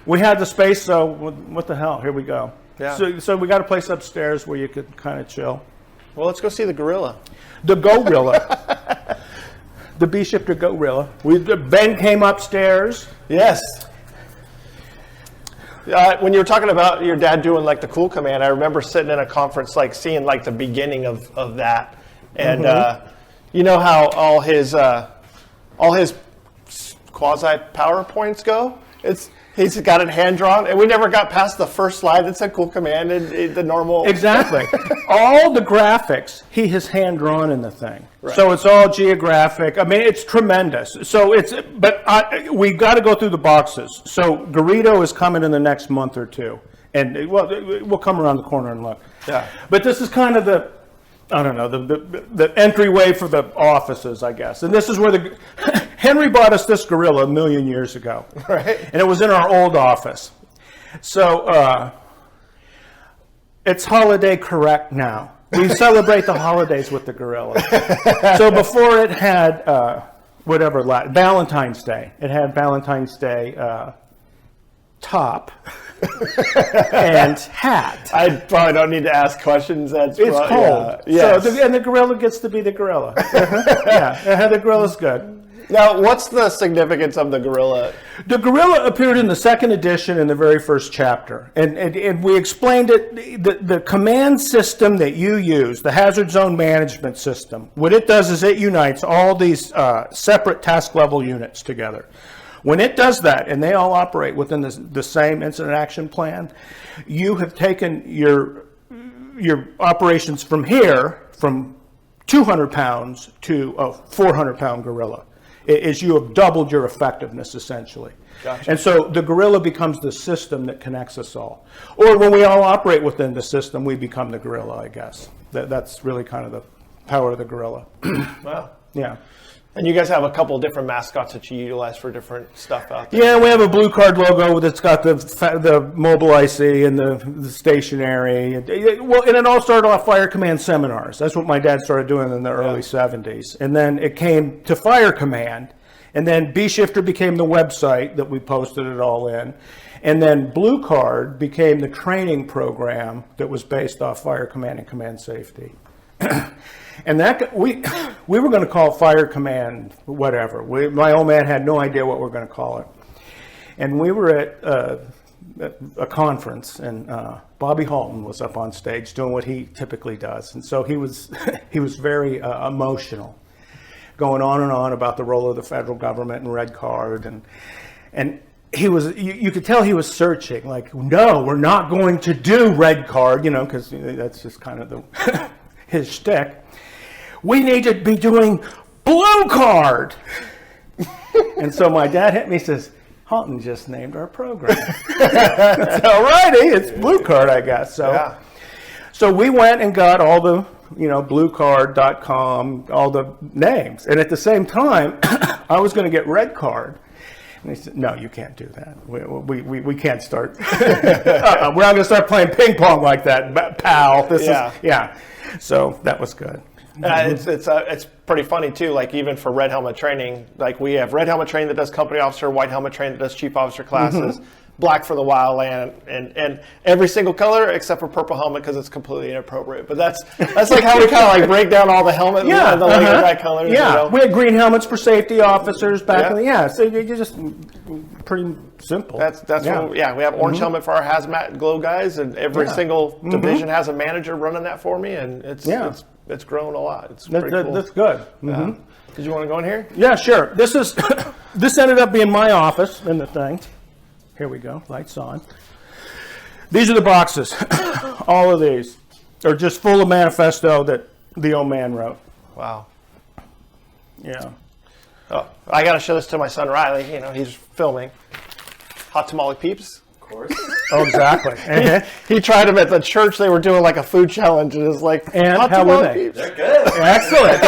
we had the space, so what the hell? Here we go. Yeah. So we got a place upstairs where you could kind of chill. Well, let's go see the gorilla. The gorilla. The B-shifter gorilla. Ben came upstairs. Yes. When you were talking about your dad doing like the cool command, I remember sitting in a conference, like seeing like the beginning of that, and you know how all his quasi PowerPoints go. He's got it hand drawn, and we never got past the first slide that said cool command and the normal. Exactly. All the graphics he has hand drawn in the thing. Right. So it's all geographic. I mean, it's tremendous. So we got to go through the boxes. So Garrido is coming in the next month or two, and we'll come around the corner and look. Yeah. But this is kind of the entryway for the offices, I guess. And this is where Henry bought us this Gorilla 1 million years ago. Right. And it was in our old office. So it's holiday correct now. We celebrate the holidays with the Gorilla. So before it had Valentine's Day. It had Valentine's Day top and hat. I probably don't need to ask questions. It's cold. Yeah. So and the Gorilla gets to be the Gorilla. Yeah, the Gorilla's good. Now, what's the significance of the Gorilla? The Gorilla appeared in the second edition in the very first chapter. And we explained it, the command system that you use, the hazard zone management system, what it does is it unites all these separate task level units together. When it does that, and they all operate within the same incident action plan, you have taken your operations from here, from 200 pounds to a 400-pound Gorilla. You have doubled your effectiveness, essentially. Gotcha. And so the Gorilla becomes the system that connects us all. Or when we all operate within the system, we become the Gorilla, I guess. That's really kind of the power of the Gorilla. Wow. Yeah. And you guys have a couple of different mascots that you utilize for different stuff out there. Yeah, we have a blue card logo that's got the mobile IC and the stationary. And it all started off Fire Command seminars. That's what my dad started doing in the early 70s. And then it came to Fire Command. And then B-Shifter became the website that we posted it all in. And then Blue Card became the training program that was based off Fire Command and Command Safety. And we were going to call it Fire Command whatever. My old man had no idea what we were going to call it. And we were at a conference, and Bobby Halton was up on stage doing what he typically does. And so he was very emotional, going on and on about the role of the federal government and Red Card. And he was, you could tell he was searching, like, no, we're not going to do Red Card, because that's just kind of his shtick. We need to be doing Blue Card. And so my dad hit me and says, Halton just named our program. So, righty, it's Blue Card, I guess. So we went and got all the, bluecard.com, all the names. And at the same time, I was going to get Red Card. And he said, no, you can't do that. We can't start. We're not going to start playing ping pong like that, pal. So that was good. It's pretty funny too. Like even for red helmet training, like we have red helmet training that does company officer, white helmet training that does chief officer classes, black for the wildland, and every single color except for purple helmet because it's completely inappropriate. But that's like how we kind of like break down all the helmet, the laser colors. Yeah, we had green helmets for safety officers back in the So you're just pretty simple. That's what we have orange helmet for our hazmat and glow guys, and every single division has a manager running that for me, and it's grown a lot. It's pretty cool. That's good. Did you want to go in here? Yeah, sure. This ended up being my office in the thing. Here we go. Lights on. These are the boxes. All of these are just full of manifesto that the old man wrote. Wow. Yeah. Oh, I got to show this to my son Riley. He's filming. Hot tamale peeps. Of course. Oh, exactly. He tried them at the church. They were doing like a food challenge, and it's like, and hot how were tamale they? peeps. They're good. Excellent.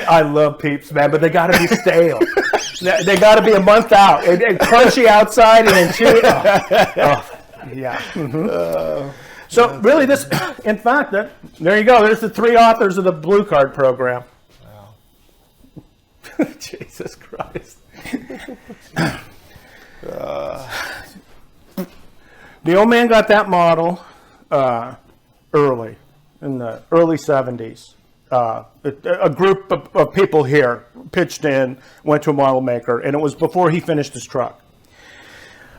I love peeps, man, but they got to be stale. They got to be a month out, and crunchy outside, and then chewy. So really, in fact, there you go. There's the 3 authors of the Blue Card program. Wow. Jesus Christ. The old man got that model early, in the early 70s. A group of people here pitched in, went to a model maker, and it was before he finished his truck.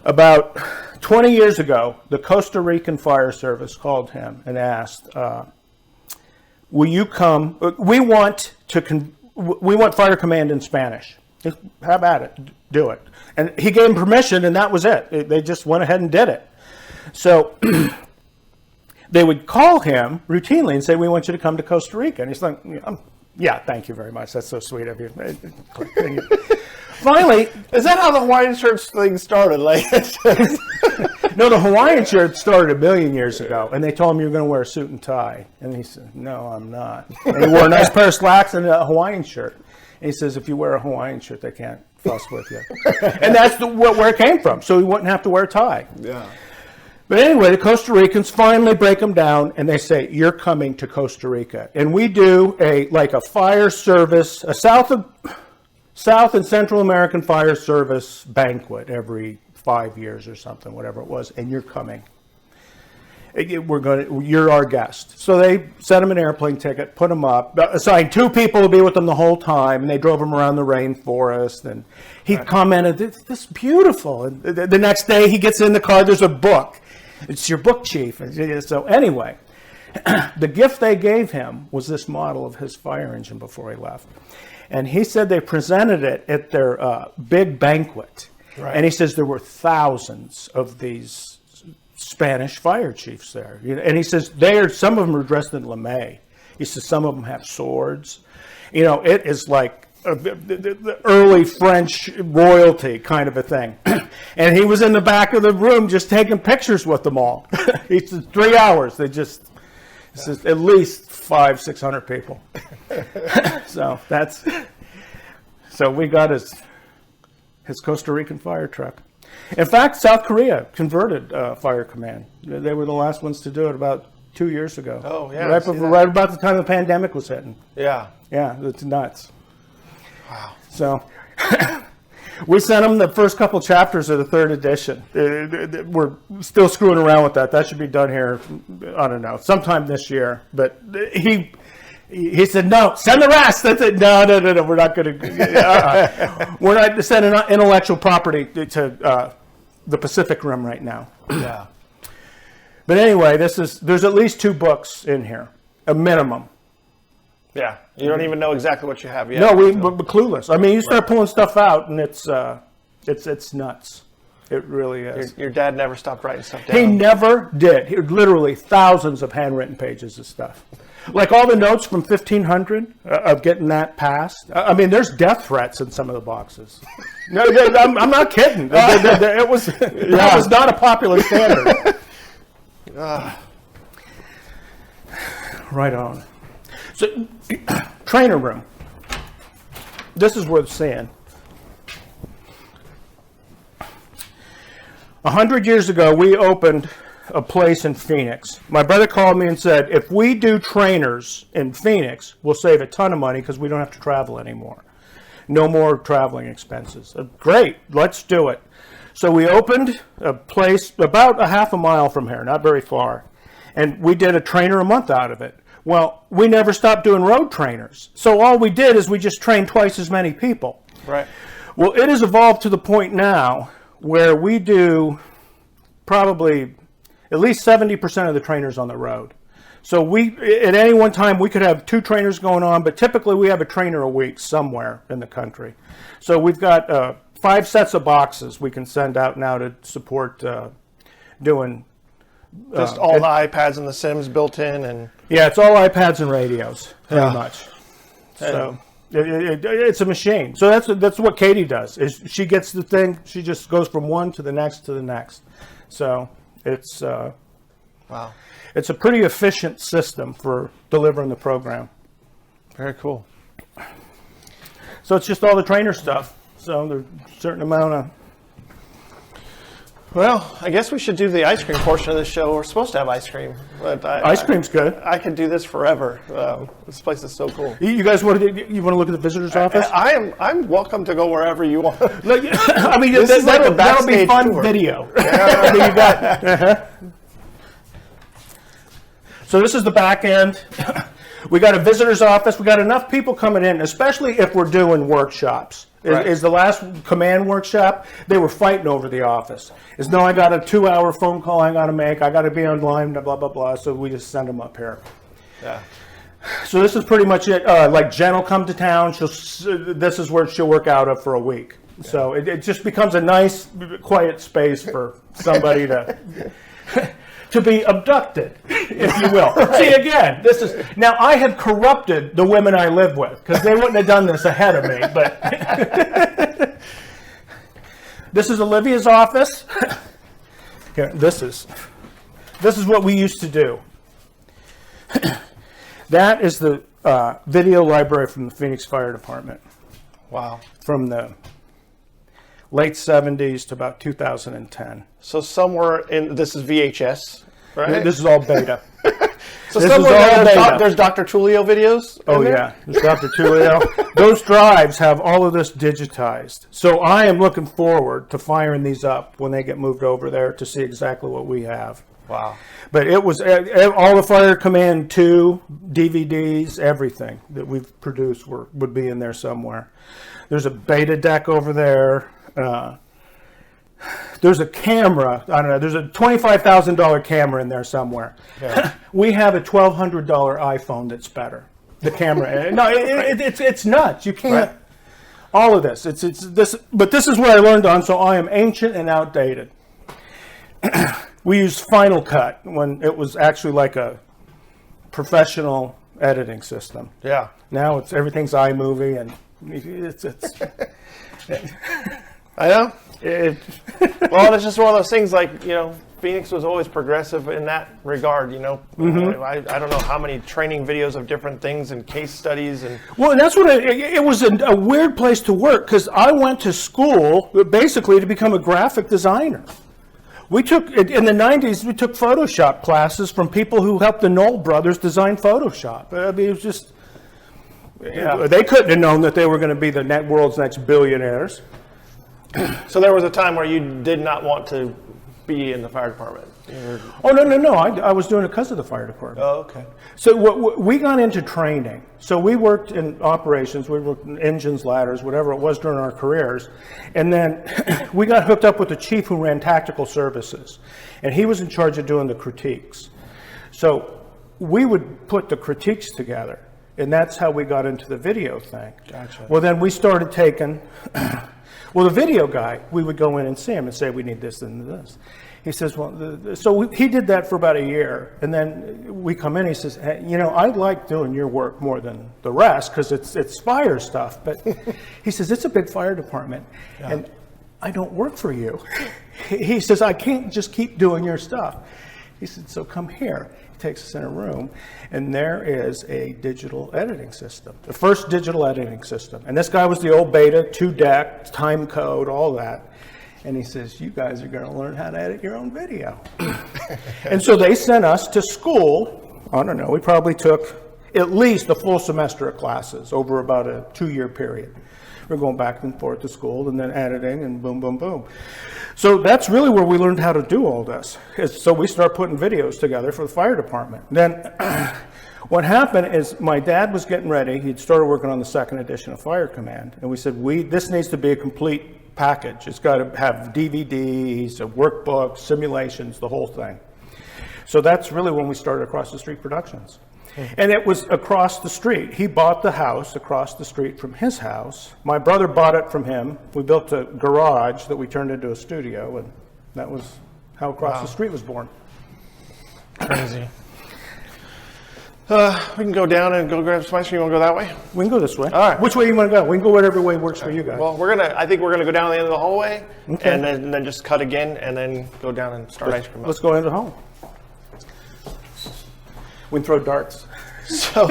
About 20 years ago, the Costa Rican Fire Service called him and asked, will you come? We want fire command in Spanish. How about it? Do it. And he gave him permission, and that was it. They just went ahead and did it. So they would call him routinely and say, we want you to come to Costa Rica. And he's like, yeah, thank you very much. That's so sweet of you. Finally, is that how the Hawaiian shirts thing started? Like, no, the Hawaiian shirt started 1 million years ago, and they told him you were going to wear a suit and tie. And he said, no, I'm not. And he wore a nice pair of slacks and a Hawaiian shirt. And he says, if you wear a Hawaiian shirt, they can't fuss with you. And that's where it came from, so he wouldn't have to wear a tie. Yeah. But anyway, the Costa Ricans finally break them down, and they say, you're coming to Costa Rica. And we do a fire service, a South and Central American Fire Service banquet every 5 years or something, whatever it was, and you're coming. You're our guest. So they sent him an airplane ticket, put him up, assigned 2 people to be with them the whole time, and they drove him around the rainforest. And he commented, "This is beautiful." And the next day, he gets in the car. There's a book. It's your book, Chief. So anyway, the gift they gave him was this model of his fire engine before he left. And he said they presented it at their big banquet. Right. And he says there were thousands of these Spanish fire chiefs there. And he says some of them are dressed in lamé. He says some of them have swords. It is like the early French royalty kind of a thing. And he was in the back of the room just taking pictures with them all. He says 3 hours. He says at least 500-600 people. So we got his Costa Rican fire truck. In fact, South Korea converted fire command. They were the last ones to do it about 2 years ago. Oh, yeah. Right about the time the pandemic was hitting. Yeah. Yeah, it's nuts. Wow. So we sent them the first couple chapters of the 3rd edition. We're still screwing around with that. That should be done here, I don't know, sometime this year. But he said, no, send the rest. That's it. No, we're not going to. We're not sending intellectual property to the Pacific Rim right now. Yeah. But anyway, there's at least 2 books in here, a minimum. Yeah, you don't even know exactly what you have yet. No, we're clueless. I mean, you start pulling stuff out, and it's nuts. It really is. Your dad never stopped writing stuff down. He never did. He literally thousands of handwritten pages of stuff. Like all the notes from 1500 of getting that passed. I mean, there's death threats in some of the boxes. No, I'm not kidding. That was not a popular standard. Right on. So, trainer room. This is worth saying. 100 years ago, we opened a place in Phoenix. My brother called me and said, if we do trainers in Phoenix, we'll save a ton of money because we don't have to travel anymore. No more traveling expenses. Great, let's do it. So we opened a place about a half a mile from here, not very far, and we did a trainer a month out of it. Well, we never stopped doing road trainers. So all we did is we just trained twice as many people. Right. Well, it has evolved to the point now where we do probably at least 70% of the trainers on the road. So at any one time, we could have 2 trainers going on, but typically we have a trainer a week somewhere in the country. So we've got 5 sets of boxes we can send out now to support doing. Just all the iPads and the Sims built in, and yeah, it's all iPads and radios, pretty much. So it's a machine. So that's what Katie does. Is she gets the thing, she just goes from one to the next to the next. So it's wow, it's a pretty efficient system for delivering the program. Very cool. So it's just all the trainer stuff. So there's a certain amount of. Well, I guess we should do the ice cream portion of the show. We're supposed to have ice cream. But ice cream's good. I could do this forever. This place is so cool. You guys want to look at the visitor's office? I'm welcome to go wherever you want. I mean, that'll be fun tour. Video. I mean, you got. So this is the back end. We got a visitor's office. We got enough people coming in, especially if we're doing workshops. Right. Is the last command workshop, they were fighting over the office. Is no, I got a 2-hour phone call I got to make. I got to be online, blah, blah, blah. So we just send them up here. Yeah. So this is pretty much it. Like Jen will come to town. This is where she'll work out of for a week. Yeah. So it just becomes a nice, quiet space for somebody to to be abducted, if you will. Right. See, again, this is now I have corrupted the women I live with because they wouldn't have done this ahead of me. But this is Olivia's office. Here, this is what we used to do. That is the video library from the Phoenix Fire Department. Wow. From the late 70s to about 2010. So somewhere in, this is VHS, right? This is all beta. So this somewhere is all beta. there's Dr. Tulio videos? Oh, yeah. There's Dr. Tulio. Those drives have all of this digitized. So I am looking forward to firing these up when they get moved over there to see exactly what we have. Wow. But it was all the Fire Command 2 DVDs, everything that we've produced would be in there somewhere. There's a beta deck over there. There's a camera. I don't know. There's a $25,000 camera in there somewhere. Yeah. We have a $1,200 iPhone that's better. The camera. No, it's nuts. You can't. Right. All of this. It's this. But this is what I learned on. So I am ancient and outdated. We used Final Cut when it was actually like a professional editing system. Yeah. Now everything's iMovie and it's I know. Well, it's just one of those things like, Phoenix was always progressive in that regard, Mm-hmm. I don't know how many training videos of different things and case studies. Well, and that's what it was a weird place to work because I went to school basically to become a graphic designer. We took, in the 90s, we took Photoshop classes from people who helped the Knoll brothers design Photoshop. I mean, it was just, they couldn't have known that they were going to be the world's next billionaires. So there was a time where you did not want to be in the fire department? Oh, no. I was doing it because of the fire department. Oh, okay. So we got into training. So we worked in operations. We worked in engines, ladders, whatever it was during our careers. And then we got hooked up with the chief who ran tactical services. And he was in charge of doing the critiques. So we would put the critiques together. And that's how we got into the video thing. Gotcha. Well, then we started taking... Well, the video guy, we would go in and see him and say, we need this and this. He says, he did that for about a year. And then we come in, he says, hey, I like doing your work more than the rest because it's fire stuff. But he says, it's a big fire department. Yeah. And I don't work for you. He says, I can't just keep doing your stuff. He said, so come here. He takes us in a room, and there is a digital editing system, the first digital editing system. And this guy was the old beta, 2-deck, time code, all that. And he says, you guys are going to learn how to edit your own video. And so they sent us to school. I don't know, we probably took at least a full semester of classes over about a 2-year period. We're going back and forth to school and then editing and boom, boom, boom. So that's really where we learned how to do all this. So we start putting videos together for the fire department. Then what happened is my dad was getting ready. He'd started working on the second edition of Fire Command. And we said, this needs to be a complete package. It's got to have DVDs, a workbook, simulations, the whole thing. So that's really when we started Across the Street Productions. And it was across the street. He bought the house across the street from his house. My brother bought it from him. We built a garage that we turned into a studio, and that was how Across the Street was born. Crazy. We can go down and go grab some ice cream. You want to go that way? We can go this way. All right. Which way you want to go? We can go whatever way works for you guys. Well, I think we're gonna go down the end of the hallway, okay. and then just cut again, and then go down and start ice cream. Let's go into the home. We can throw darts. So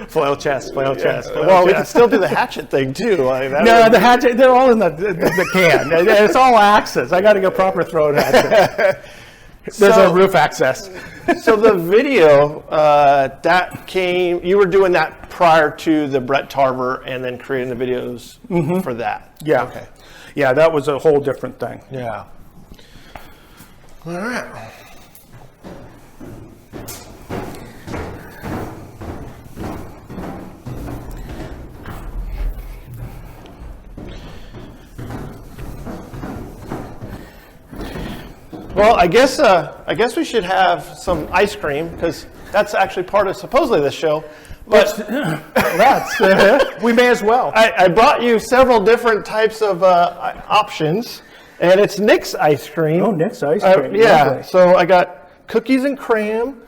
flail chest. Well, we can still do the hatchet thing too. The hatchet, they're all in the can. It's all axes. I got to go proper throw hatchet. There's a roof access. So the video, you were doing that prior to the Brett Tarver and then creating the videos for that. Yeah. Okay. Yeah, that was a whole different thing. Yeah. All right. Well, I guess we should have some ice cream because that's actually part of supposedly this show. But we may as well. I brought you several different types of options, and it's Nick's ice cream. Oh, Nick's ice cream. Yeah. Lovely. So I got cookies and cream.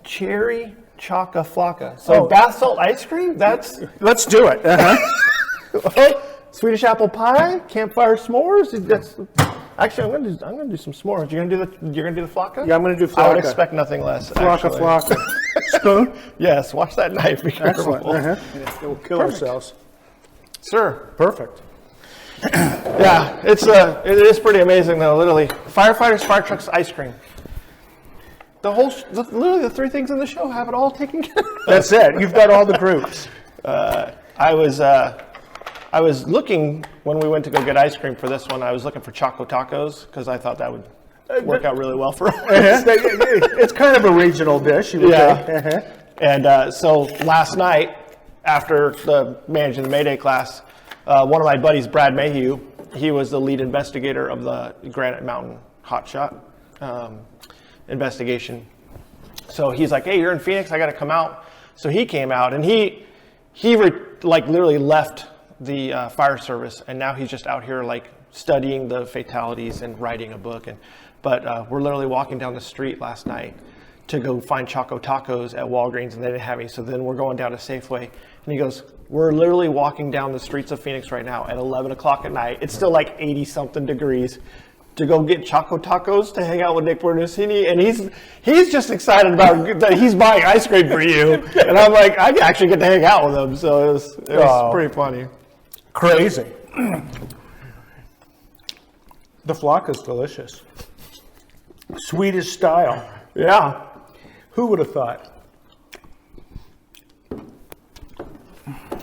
Cherry Choca Flocka. So bath salt ice cream. Let's do it. Swedish apple pie, campfire s'mores. Actually, I'm gonna do some s'mores. You're gonna do the flocka? Yeah, I'm gonna do flocka. I would expect nothing less. Flocka. Spoon? Yes. Watch that knife. Be careful. Excellent. We'll kill ourselves. Sir. Perfect. Yeah, it is pretty amazing though. Literally, firefighters, fire trucks, ice cream. Literally the three things in the show have it all taken care of. That's it. You've got all the groups. I was looking when we went to go get ice cream for this one. I was looking for Choco Tacos because I thought that would work out really well for us. It's kind of a regional dish. You would say. And so last night, after managing the Mayday class, one of my buddies, Brad Mayhew, he was the lead investigator of the Granite Mountain hotshot investigation. So he's like, "Hey, you're in Phoenix. I got to come out." So he came out, and he literally left the fire service, and now he's just out here like studying the fatalities and writing a book. But we're literally walking down the street last night to go find Choco Tacos at Walgreens, and they didn't have any. So then we're going down to Safeway, and he goes, "We're literally walking down the streets of Phoenix right now at 11 o'clock at night. It's still like 80 something degrees to go get Choco Tacos to hang out with Nick Brunacini," and he's just excited about that he's buying ice cream for you. And I'm like, I actually get to hang out with him, so it was pretty funny. Crazy. The flocka's delicious. Swedish style. Yeah. Who would have thought?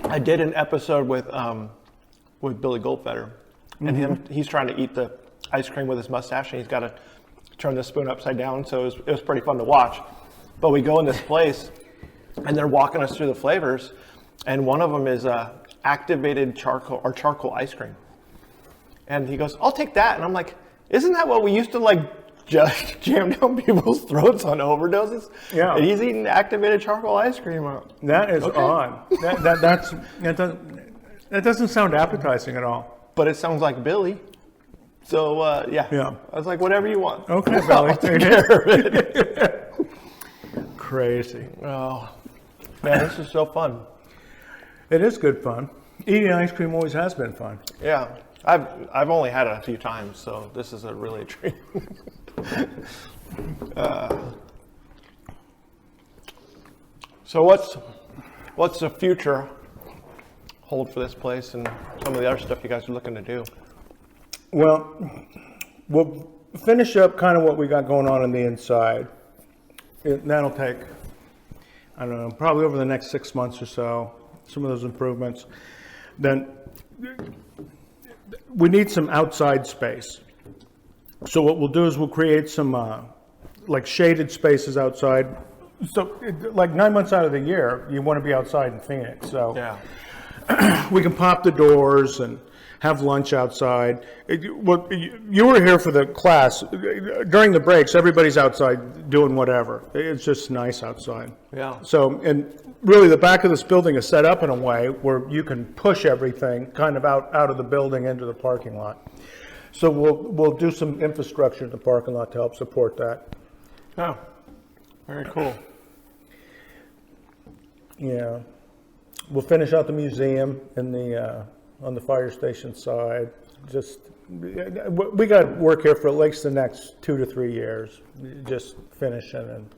I did an episode with Billy Goldfeder, and he's trying to eat the ice cream with his mustache, and he's got to turn the spoon upside down. So it was pretty fun to watch. But we go in this place, and they're walking us through the flavors, and one of them is activated charcoal ice cream. And he goes, "I'll take that." And I'm like, "Isn't that what we used to like just jam down people's throats on overdoses?" Yeah. And he's eating activated charcoal ice cream. That is odd. That doesn't sound appetizing at all. But it sounds like Billy. So yeah. I was like, whatever you want. Okay, Billy. I'll take care of it. Crazy. Oh, man, this is so fun. It is good fun. Eating ice cream always has been fun. Yeah, I've only had it a few times, so this is a really treat. So what's the future hold for this place and some of the other stuff you guys are looking to do? Well, we'll finish up kind of what we got going on the inside. That'll take, I don't know, probably over the next 6 months or so, some of those improvements. Then we need some outside space. So what we'll do is we'll create some like shaded spaces outside. So like 9 months out of the year, you want to be outside in Phoenix. So Yeah. we can pop the doors and have lunch outside. You were here for the class. During the breaks, everybody's outside doing whatever. It's just nice outside. Yeah. So, and really the back of this building is set up in a way where you can push everything kind of out of the building into the parking lot. So we'll do some infrastructure in the parking lot to help support that. Oh, very cool. Yeah. We'll finish out the museum in on the fire station side. Just, we got work here for at least the next 2 to 3 years, just finishing and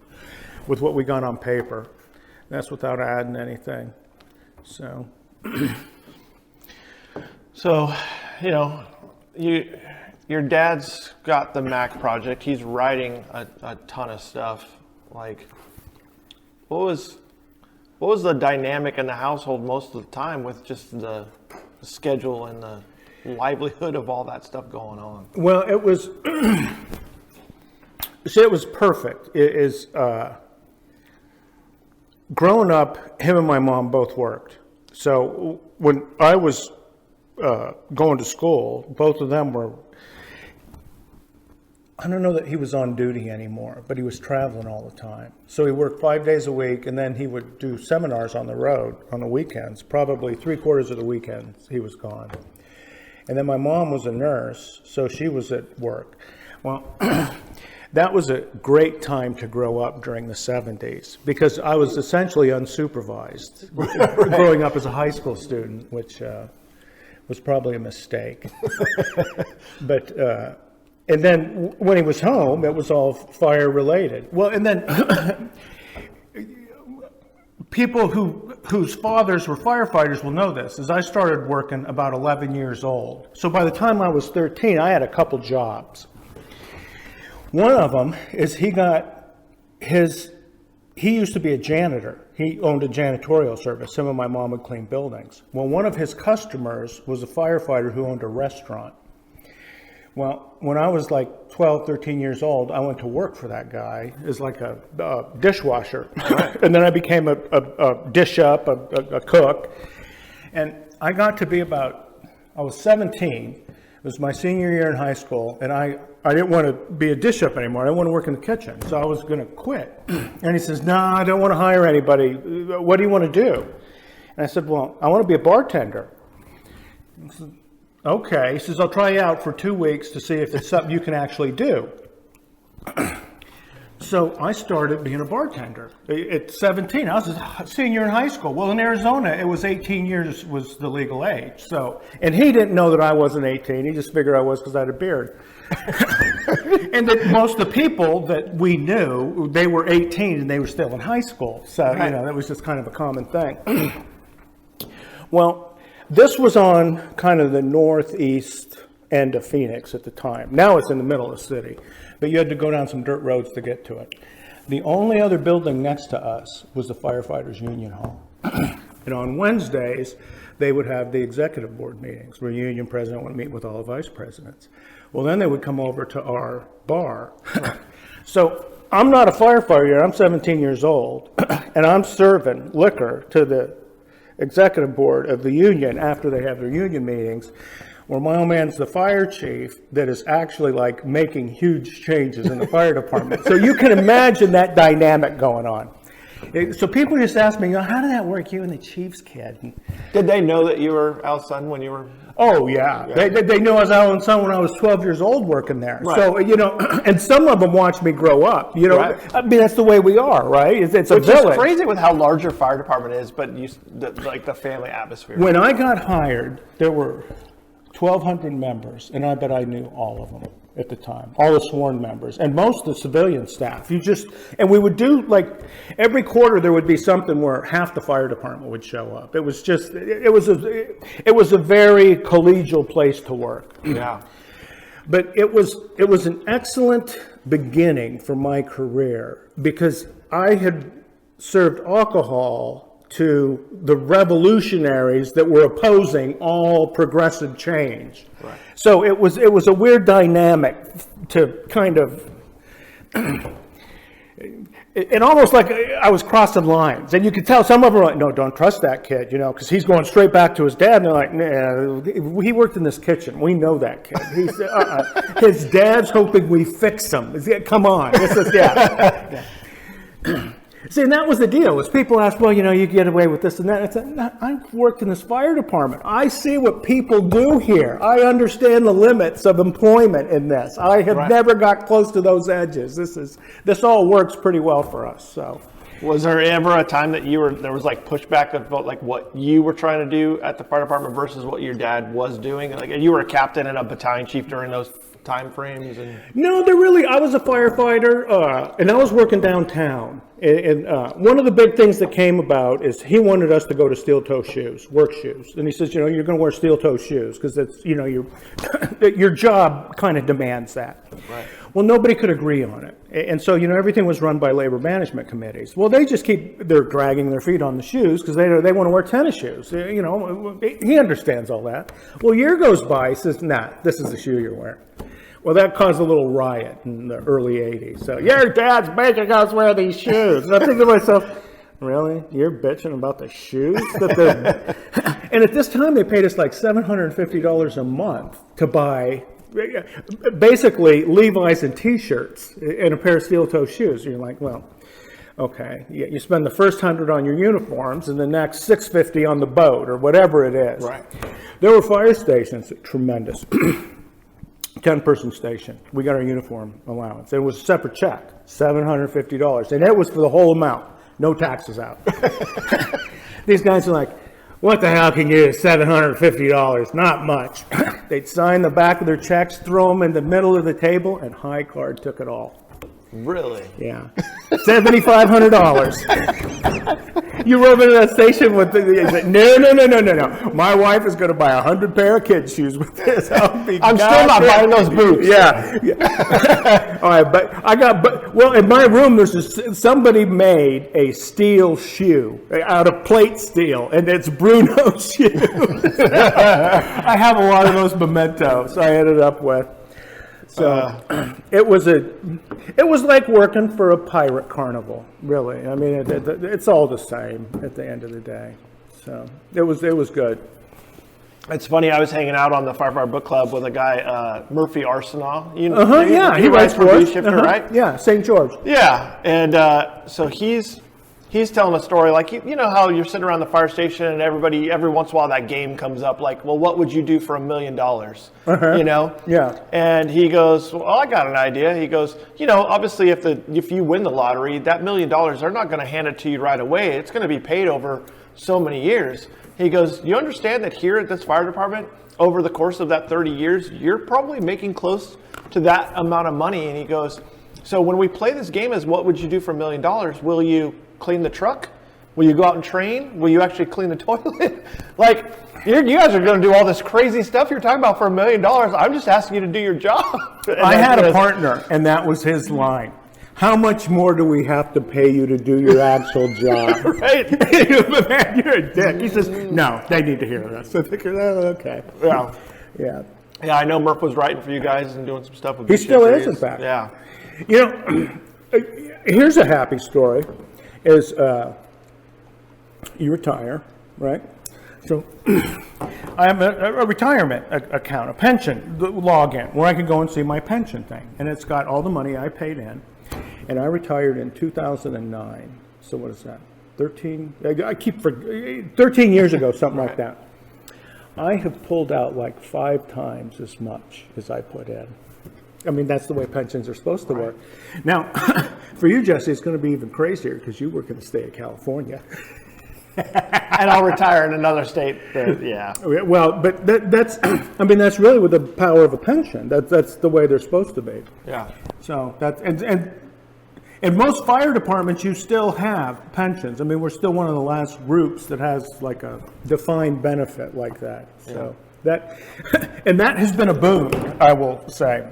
with what we got on paper. That's without adding anything. So, you know, your dad's got the Mac project. He's writing a ton of stuff. Like, what was the dynamic in the household most of the time with just the schedule and the livelihood of all that stuff going on? well, it was, see, it was perfect. It is, growing up, him and my mom both worked. So when I was going to school, both of them were, I don't know that he was on duty anymore, but he was traveling all the time. So he worked 5 days a week, and then he would do seminars on the road on the weekends. Probably 3/4 of the weekends he was gone. And then my mom was a nurse, so she was at work. Well, that was a great time to grow up during the 70s because I was essentially unsupervised growing up as a high school student, which was probably a mistake. But and then when he was home, it was all fire related. Well, and then people whose fathers were firefighters will know this, is I started working about 11 years old. So by the time I was 13, I had a couple jobs. One of them is he used to be a janitor. He owned a janitorial service. Some of my mom would clean buildings. Well, one of his customers was a firefighter who owned a restaurant. Well, when I was like 12, 13 years old, I went to work for that guy as like a dishwasher. And then I became a dish up, a cook. And I got to be I was 17. It was my senior year in high school. And I didn't want to be a dish up anymore. I didn't want to work in the kitchen. So I was going to quit. And he says, no, I don't want to hire anybody. What do you want to do? And I said, well, I want to be a bartender. He said, okay. He says, I'll try you out for 2 weeks to see if it's something you can actually do. So I started being a bartender at 17. I was a senior in high school. Well, in Arizona, it was 18 years was the legal age. So, and he didn't know that I wasn't 18. He just figured I was because I had a beard. And that most of the people that we knew, they were 18 and they were still in high school. So, right. That was just kind of a common thing. Well, this was on kind of the northeast end of Phoenix at the time. Now it's in the middle of the city, but you had to go down some dirt roads to get to it. The only other building next to us was the Firefighters Union Hall. And on Wednesdays, they would have the executive board meetings where the union president would meet with all the vice presidents. Well, then they would come over to our bar. So I'm not a firefighter yet. I'm 17 years old, and I'm serving liquor to the executive board of the union after they have their union meetings, where my old man's the fire chief that is actually like making huge changes in the fire department. So you can imagine that dynamic going on. So people just ask me, how did that work, you and the chief's kid? Did they know that you were Al's son when you were? Oh, yeah. They knew I was Alan's son when I was 12 years old working there. Right. So, and some of them watched me grow up. Right. I mean, that's the way we are, right? It's a village. It's crazy with how large your fire department is, but like the family atmosphere. When I got hired, there were 1,200 members, and I bet I knew all of them at the time, all the sworn members, and most of the civilian staff. And we would do, like, every quarter there would be something where half the fire department would show up. It was just, it was a very collegial place to work. Yeah. But it was an excellent beginning for my career because I had served alcohol to the revolutionaries that were opposing all progressive change. Right. So it was a weird dynamic to kind of, it almost like I was crossing lines. And you could tell some of them were like, no, don't trust that kid, because he's going straight back to his dad. And they're like, nah, he worked in this kitchen. We know that kid. His dad's hoping we fix him. Come on. This is, yeah. See, and that was the deal, was people ask, well, you get away with this and that. I said, no, I've worked in this fire department. I see what people do here. I understand the limits of employment in this. I have never got close to those edges. This all works pretty well for us. So, was there ever a time that there was like pushback about like what you were trying to do at the fire department versus what your dad was doing? Like you were a captain and a battalion chief during those time frames? No, I was a firefighter, and I was working downtown. And one of the big things that came about is he wanted us to go to steel-toe shoes, work shoes. And he says, you're going to wear steel-toe shoes because that's, your job kind of demands that. Right. Well, nobody could agree on it. And so, everything was run by labor management committees. Well, they just they're dragging their feet on the shoes because they want to wear tennis shoes. He understands all that. Well, a year goes by, he says, nah, this is the shoe you're wearing. Well, that caused a little riot in the early 80s. So, your dad's making us wear these shoes. And I'm thinking to myself, really? You're bitching about the shoes? And at this time, they paid us like $750 a month to buy basically Levi's and T-shirts and a pair of steel-toe shoes. You're like, well, okay, you spend the first $100 on your uniforms and the next $650 on the boat or whatever it is. Right. There were fire stations, tremendous. 10-person station. We got our uniform allowance. It was a separate check, $750, and it was for the whole amount, no taxes out. These guys are like, what the hell can you do? $750, not much. They'd sign the back of their checks, throw them in the middle of the table, and High Card took it all. Really? Yeah. $7,500. You rode into that station with no. My wife is going to buy 100 pair of kids' shoes with this. I'm still not buying those boots. Yeah. All right, well, in my room, somebody made a steel shoe out of plate steel, and it's Bruno's shoe. I have a lot of those mementos I ended up with. So it was like working for a pirate carnival, really. I mean, it's all the same at the end of the day. So it was good. It's funny. I was hanging out on the Firefighter Book Club with a guy, Murphy Arsenault. He writes for Review us. Shifter, right? Yeah, St. George. Yeah, and so he's telling a story like, you know how you're sitting around the fire station and every once in a while that game comes up like, well, what would you do for $1 million? You know? Yeah. And he goes, well, I got an idea. He goes, you know, obviously if you win the lottery, that $1 million, they're not going to hand it to you right away. It's going to be paid over so many years. He goes, you understand that here at this fire department, over the course of that 30 years, you're probably making close to that amount of money. And he goes, so when we play this game as what would you do for $1 million, will you clean the truck? Will you go out and train? Will you actually clean the toilet? Like, you guys are going to do all this crazy stuff you're talking about for $1 million. I'm just asking you to do your job. I had a partner, and that was his line. How much more do we have to pay you to do your actual job? Right. Man, you're a dick. He says, no, they need to hear this. I think, okay. Yeah. Yeah. Yeah, I know Murph was writing for you guys and doing some stuff with He still is, Series. in fact. Yeah. You know, here's a happy story. Is you retire, right? So I have a retirement account, a pension login, where I can go and see my pension thing. And it's got all the money I paid in. And I retired in 2009. So what is that? 13 years ago, something like that. I have pulled out like 5 times as much as I put in. I mean, that's the way pensions are supposed to work. Now, for you, Jesse, it's going to be even crazier because you work in the state of California. And I'll retire in another state. Yeah. Well, but that's really with the power of a pension. That's the way they're supposed to be. Yeah. So and in most fire departments, you still have pensions. I mean, we're still one of the last groups that has like a defined benefit like that. So. Yeah. That has been a boon, I will say.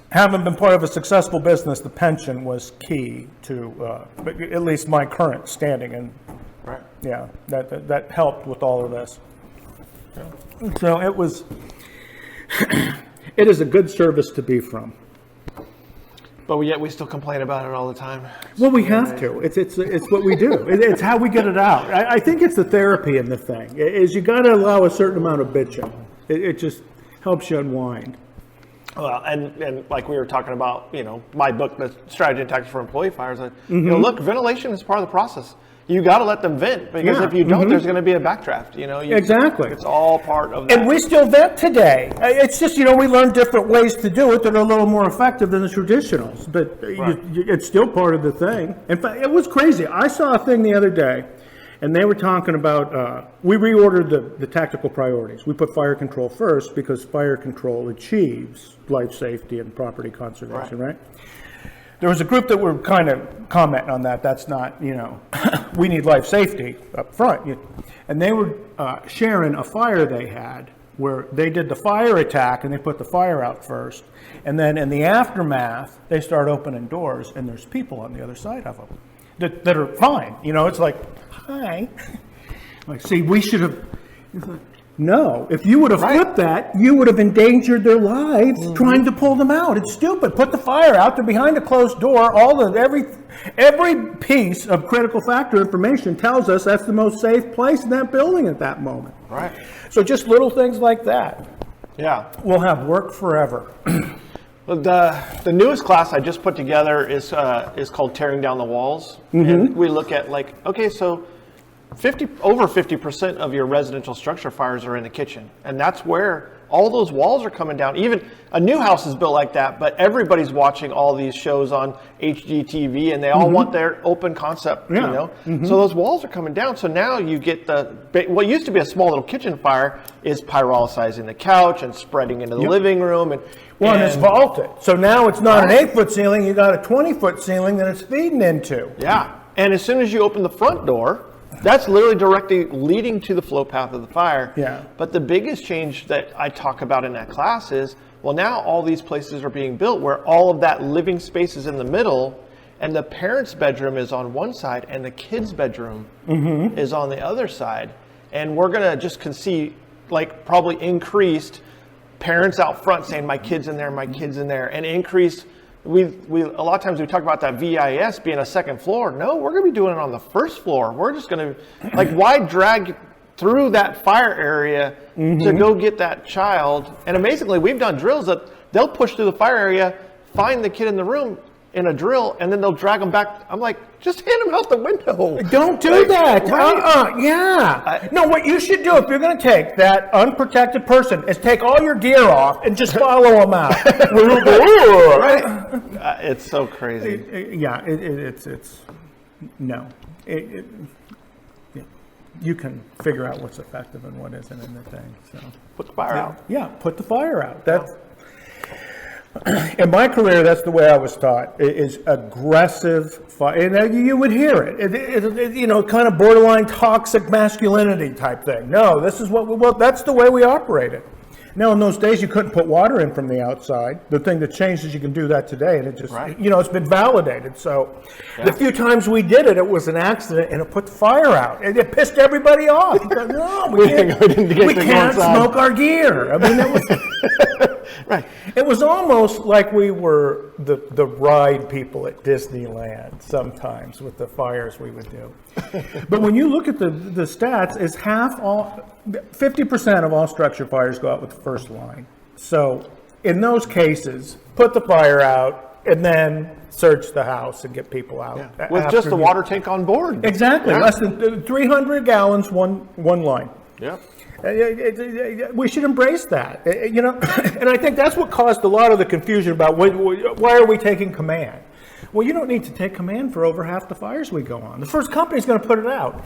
Having been part of a successful business, the pension was key to at least my current standing, and right. Yeah, that helped with all of this. Yeah. So it is a good service to be from. But yet we still complain about it all the time. Well, we have to. It's what we do. It's how we get it out. I think it's the therapy in the thing. Is you got to allow a certain amount of bitching. It just helps you unwind. Well, and like we were talking about, you know, my book, The Strategy and Tactics for Employee Fires. You know, look, ventilation is part of the process. You got to let them vent, because if you don't, there's going to be a backdraft. You know, exactly. It's all part of that. And we still vent today. It's just, you know, we learn different ways to do it that are a little more effective than the traditionals. But it's still part of the thing. In fact, it was crazy. I saw a thing the other day, and they were talking about, we reordered the tactical priorities. We put fire control first because fire control achieves life safety and property conservation, right? There was a group that were kind of commenting on that. That's not, you know, we need life safety up front. And they were sharing a fire they had where they did the fire attack and they put the fire out first. And then in the aftermath, they start opening doors and there's people on the other side of them that are fine. You know, it's like, hi. Like, see, we should have. No, if you would have flipped that, you would have endangered their lives trying to pull them out. It's stupid. Put the fire out. They're behind a closed door. Every piece of critical factor information tells us that's the most safe place in that building at that moment. Right. So just little things like that. Yeah. we'll have work forever. Well, the newest class I just put together is called Tearing Down the Walls. And we look at okay, so over 50% of your residential structure fires are in the kitchen. And that's where all those walls are coming down. Even a new house is built like that, but everybody's watching all these shows on HGTV and they all want their open concept, So those walls are coming down. So now you get what used to be a small little kitchen fire is pyrolyzing the couch and spreading into the living room. And it's vaulted. So now it's not an 8-foot ceiling, you got a 20-foot ceiling that it's feeding into. Yeah. And as soon as you open the front door, that's literally directly leading to the flow path of the fire. Yeah. But the biggest change that I talk about in that class is, well, now all these places are being built where all of that living space is in the middle, and the parents' bedroom is on one side, and the kids' bedroom is on the other side. And we're going to just see, probably increased parents out front saying, my kid's in there, my kid's in there, and increased. We a lot of times we talk about that VIS being a second floor. No, we're going to be doing it on the first floor. We're just going to, why drag through that fire area to go get that child? And amazingly, we've done drills that they'll push through the fire area, find the kid in the room in a drill, and then they'll drag them back. I'm like, just hand them out the window. Don't do that. Yeah. No, what you should do if you're going to take that unprotected person is take all your gear off and just follow them out. Right? It's so crazy. It's no. You can figure out what's effective and what isn't in the thing. So Put the fire out. Yeah, put the fire out. That's. In my career, that's the way I was taught, is aggressive fire. And you would hear it, kind of borderline toxic masculinity type thing. No, this is that's the way we operated. Now, in those days, you couldn't put water in from the outside. The thing that changed is you can do that today, and it just, it's been validated. So the few times we did it, it was an accident, and it put the fire out. And it pissed everybody off. Because, no, we can't smoke our gear. I mean, that was... Right. It was almost like we were the ride people at Disneyland sometimes with the fires we would do. But when you look at the stats, it's 50% of all structure fires go out with the first line. So in those cases, put the fire out and then search the house and get people out. Yeah. With just the water tank on board. Exactly. Yeah. Less than 300 gallons, one line. Yeah. We should embrace that, and I think that's what caused a lot of the confusion about why are we taking command? Well, you don't need to take command for over half the fires we go on. The first company is going to put it out.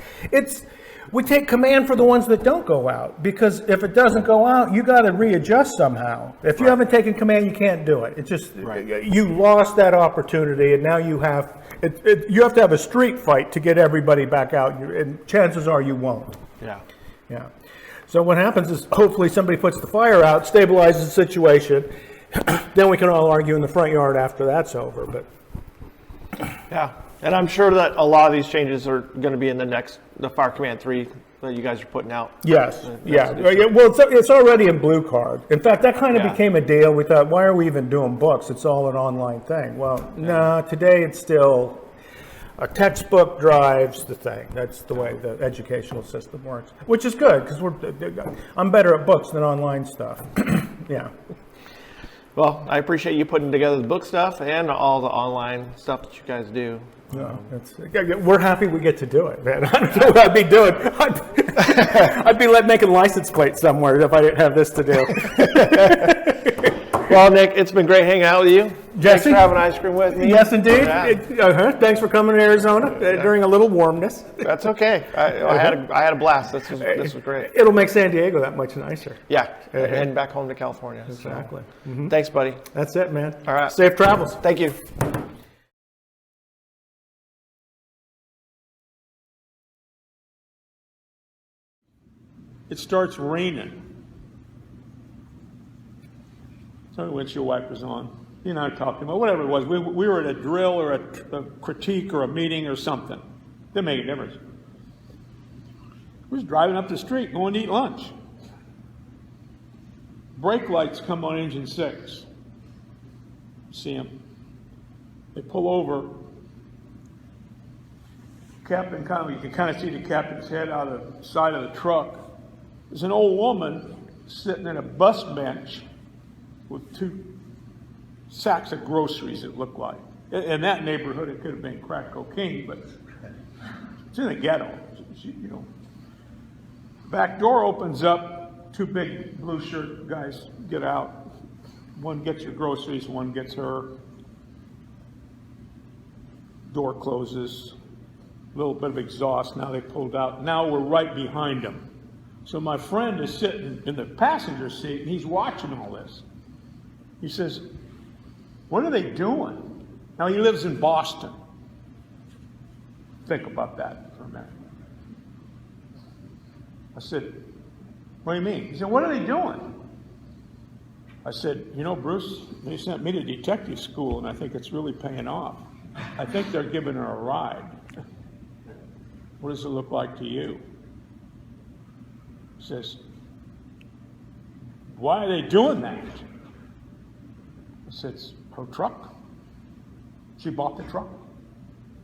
We take command for the ones that don't go out, because if it doesn't go out, you got to readjust somehow. If you haven't taken command, you can't do it. It's just you lost that opportunity, and now you have to have a street fight to get everybody back out, and chances are you won't. Yeah. So what happens is hopefully somebody puts the fire out, stabilizes the situation, then we can all argue in the front yard after that's over. But yeah, and I'm sure that a lot of these changes are going to be in the Fire Command 3 that you guys are putting out. Yes, well, it's already in Blue Card. In fact, that kind of became a deal. We thought, why are we even doing books? It's all an online thing. Well, no, today it's still... A textbook drives the thing. That's the way the educational system works, which is good because I'm better at books than online stuff. Yeah. Well, I appreciate you putting together the book stuff and all the online stuff that you guys do. No, we're happy we get to do it, man. I don't know what I'd be doing. I'd be making license plates somewhere if I didn't have this to do. Well, Nick, it's been great hanging out with you. Jesse, thanks for having ice cream with me. Yes, indeed. Thanks for coming to Arizona during a little warmness. That's okay. I had a blast. This was great. It'll make San Diego that much nicer. Yeah, and back home to California. Exactly. So. Thanks, buddy. That's it, man. All right. Safe travels. Thank you. It starts raining. So the windshield wipers on. You know, talking about whatever it was. We were at a drill or a critique or a meeting or something. Didn't make a difference. We was driving up the street going to eat lunch. Brake lights come on engine 6. See them. They pull over. Captain you can kind of see the captain's head out of the side of the truck. There's an old woman sitting in a bus bench with 2 sacks of groceries, it looked like. In that neighborhood, it could have been crack cocaine, but it's in the ghetto, you know. Back door opens up, 2 big blue shirt guys get out. One gets your groceries, one gets her. Door closes, a little bit of exhaust, now they pulled out. Now we're right behind them. So my friend is sitting in the passenger seat and he's watching all this. He says, what are they doing? Now he lives in Boston. Think about that for a minute. I said, what do you mean? He said, what are they doing? I said, you know, Bruce, they sent me to detective school and I think it's really paying off. I think they're giving her a ride. What does it look like to you? He says, why are they doing that? I said, it's her truck. She bought the truck.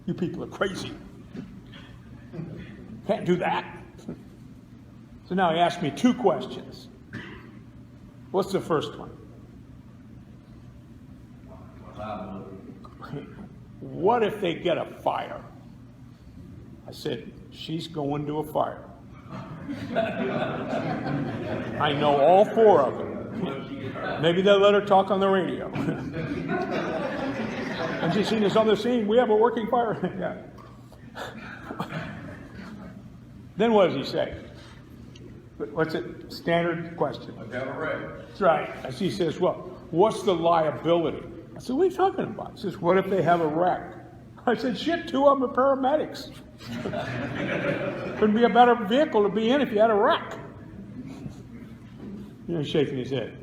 You people are crazy. Can't do that. So now he asked me 2 questions. What's the first one? What if they get a fire? I said, she's going to a fire. I know all 4 of them. Maybe they'll let her talk on the radio. And she's seen this on the scene. We have a working fire. Yeah. Then what does he say? What's it? Standard question. I've got a wreck. That's right. As he says, well, what's the liability? I said, what are you talking about? He says, what if they have a wreck? I said, shit, 2 of them are paramedics. Couldn't be a better vehicle to be in if you had a wreck. You know, he's shaking his head.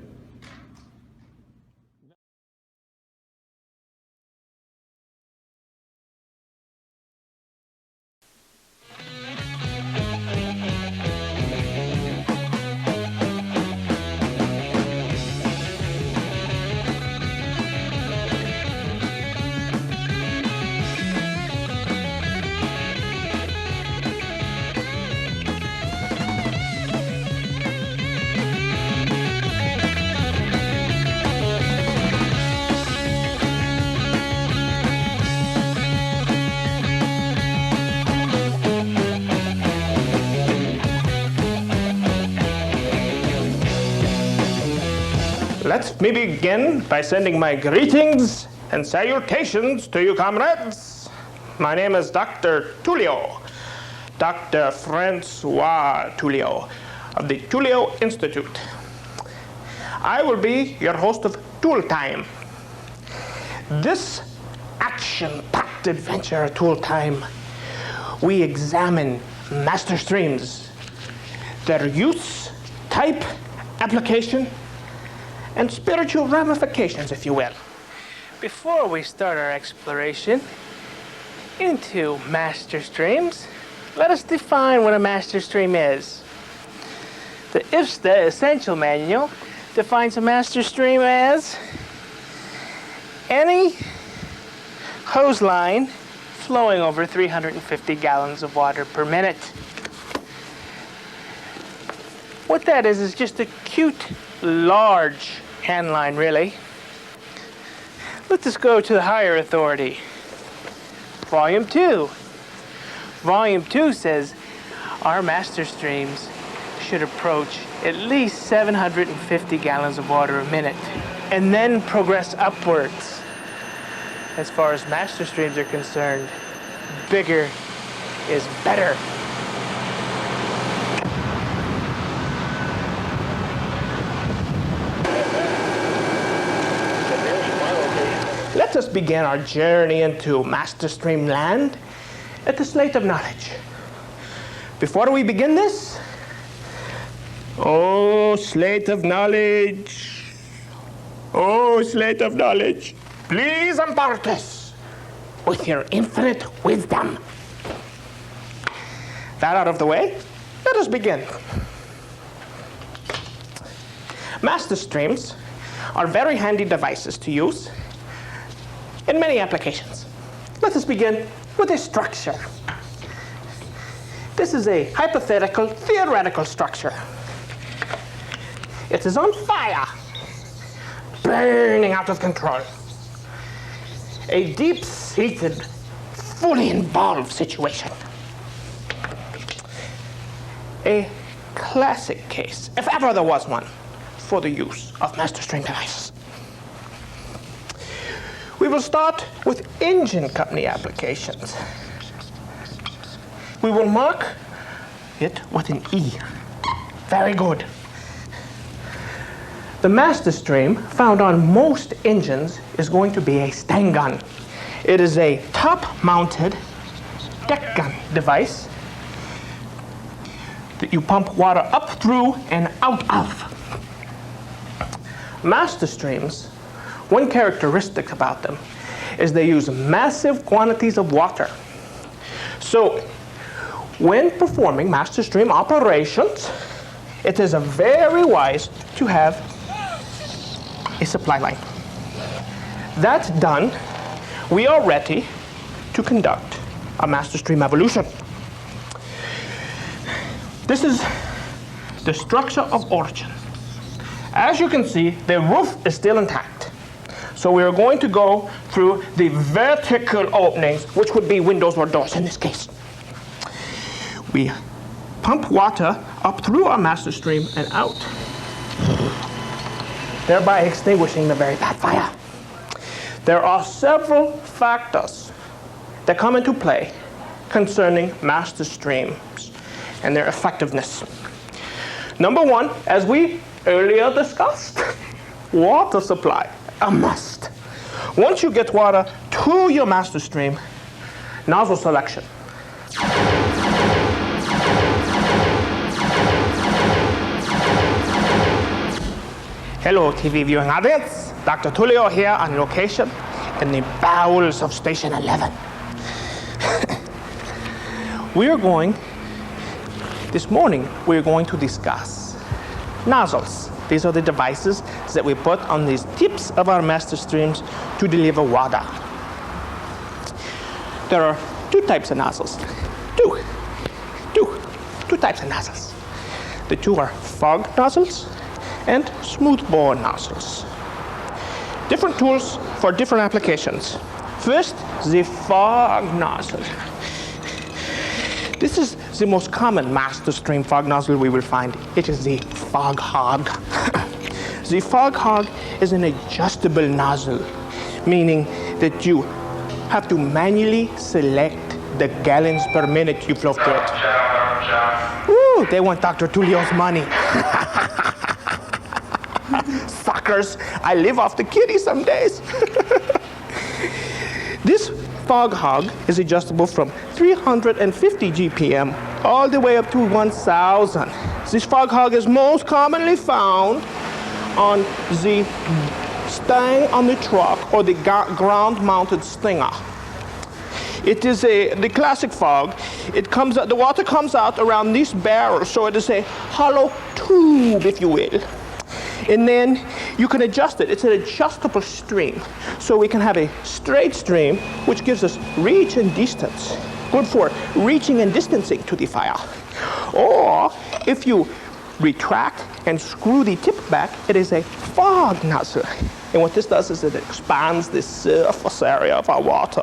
Let me begin by sending my greetings and salutations to you, comrades. My name is Dr. Tullio, Dr. Francois Tullio of the Tullio Institute. I will be your host of Tool Time. This action-packed adventure at Tool Time, we examine master streams, their use, type, application, and spiritual ramifications, if you will. Before we start our exploration into master streams, let us define what a master stream is. The IFSTA Essential Manual defines a master stream as any hose line flowing over 350 gallons of water per minute. What that is just a cute, large hand line, really. Let us go to the higher authority. Volume 2. Volume 2 says our master streams should approach at least 750 gallons of water a minute and then progress upwards. As far as master streams are concerned, bigger is better. Let us begin our journey into Master Stream land at the Slate of Knowledge. Before we begin this, oh, Slate of Knowledge, oh, Slate of Knowledge, please impart us with your infinite wisdom. That out of the way, let us begin. Master streams are very handy devices to use in many applications. Let us begin with a structure. This is a hypothetical, theoretical structure. It is on fire, burning out of control. A deep-seated, fully involved situation. A classic case, if ever there was one, for the use of master stream devices. We will start with engine company applications. We will mark it with an E. Very good. The master stream found on most engines is going to be a Stang gun. It is a top-mounted deck gun device that you pump water up through and out of. Master streams, one characteristic about them is they use massive quantities of water. So when performing master stream operations, it is very wise to have a supply line. That's done, we are ready to conduct a master stream evolution. This is the structure of origin. As you can see, the roof is still intact. So we are going to go through the vertical openings, which would be windows or doors in this case. We pump water up through our master stream and out, thereby extinguishing the very bad fire. There are several factors that come into play concerning master streams and their effectiveness. Number one, as we earlier discussed, water supply, a must. Once you get water to your master stream, nozzle selection. Hello, TV viewing audience. Dr. Tullio here on location in the bowels of Station 11. This morning, we're going to discuss nozzles. These are the devices that we put on these tips of our master streams to deliver water. There are two types of nozzles. Two types of nozzles. The two are fog nozzles and smoothbore nozzles. Different tools for different applications. First, the fog nozzle. This is the most common master stream fog nozzle we will find. It is the Fog Hog. The Fog Hog is an adjustable nozzle, meaning that you have to manually select the gallons per minute you flow through it. Ooh, they want Dr. Tullio's money. Suckers, I live off the kitty some days. This Fog Hog is adjustable from 350 GPM all the way up to 1,000. This Fog Hog is most commonly found on the stang on the truck or the ground-mounted stinger. It is the classic fog. It comes out, the water comes out around this barrel, so it is a hollow tube, if you will. And then you can adjust it. It's an adjustable stream. So we can have a straight stream, which gives us reach and distance. Good for reaching and distancing to the fire. Or if you retract and screw the tip back, it is a fog nozzle. And what this does is it expands the surface area of our water.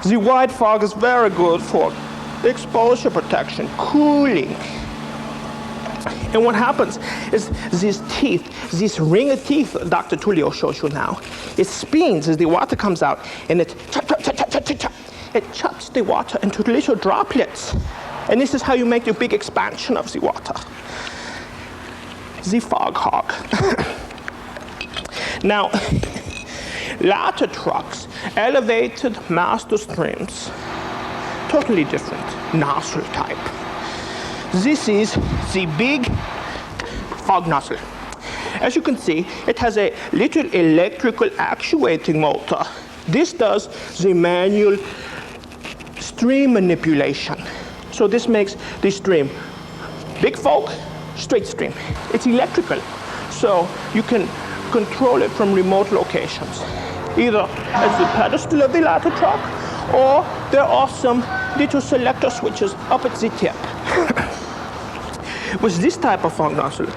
The wide fog is very good for exposure protection, cooling. And what happens is these teeth, this ring of teeth Dr. Tullio shows you now, it spins as the water comes out, and it chops the water into little droplets. And this is how you make the big expansion of the water. The Fog Hog. Now, ladder trucks, elevated master streams, totally different nozzle type. This is the big fog nozzle. As you can see, it has a little electrical actuating motor. This does the manual stream manipulation. So this makes the stream big fog, straight stream. It's electrical, so you can control it from remote locations, either as the pedestal of the ladder truck, or there are some little selector switches up at the tip. With this type of fog nozzle,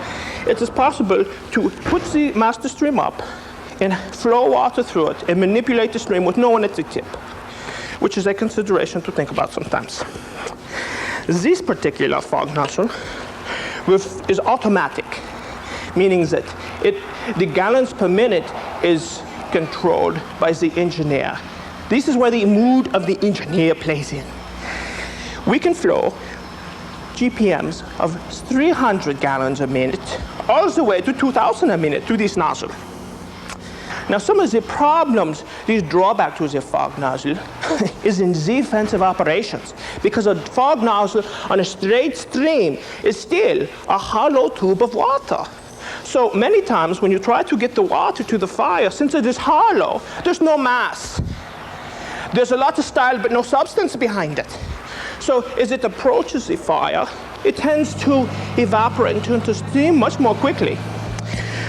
it is possible to put the master stream up and flow water through it and manipulate the stream with no one at the tip, which is a consideration to think about sometimes. This particular fog nozzle is automatic, meaning that the gallons per minute is controlled by the engineer. This is where the mood of the engineer plays in. We can flow GPMs of 300 gallons a minute all the way to 2,000 a minute through this nozzle. Now, some of the problems, these drawbacks to the fog nozzle, is in defensive operations, because a fog nozzle on a straight stream is still a hollow tube of water. So many times when you try to get the water to the fire, since it is hollow, there's no mass. There's a lot of style, but no substance behind it. So as it approaches the fire, it tends to evaporate and turn to steam much more quickly.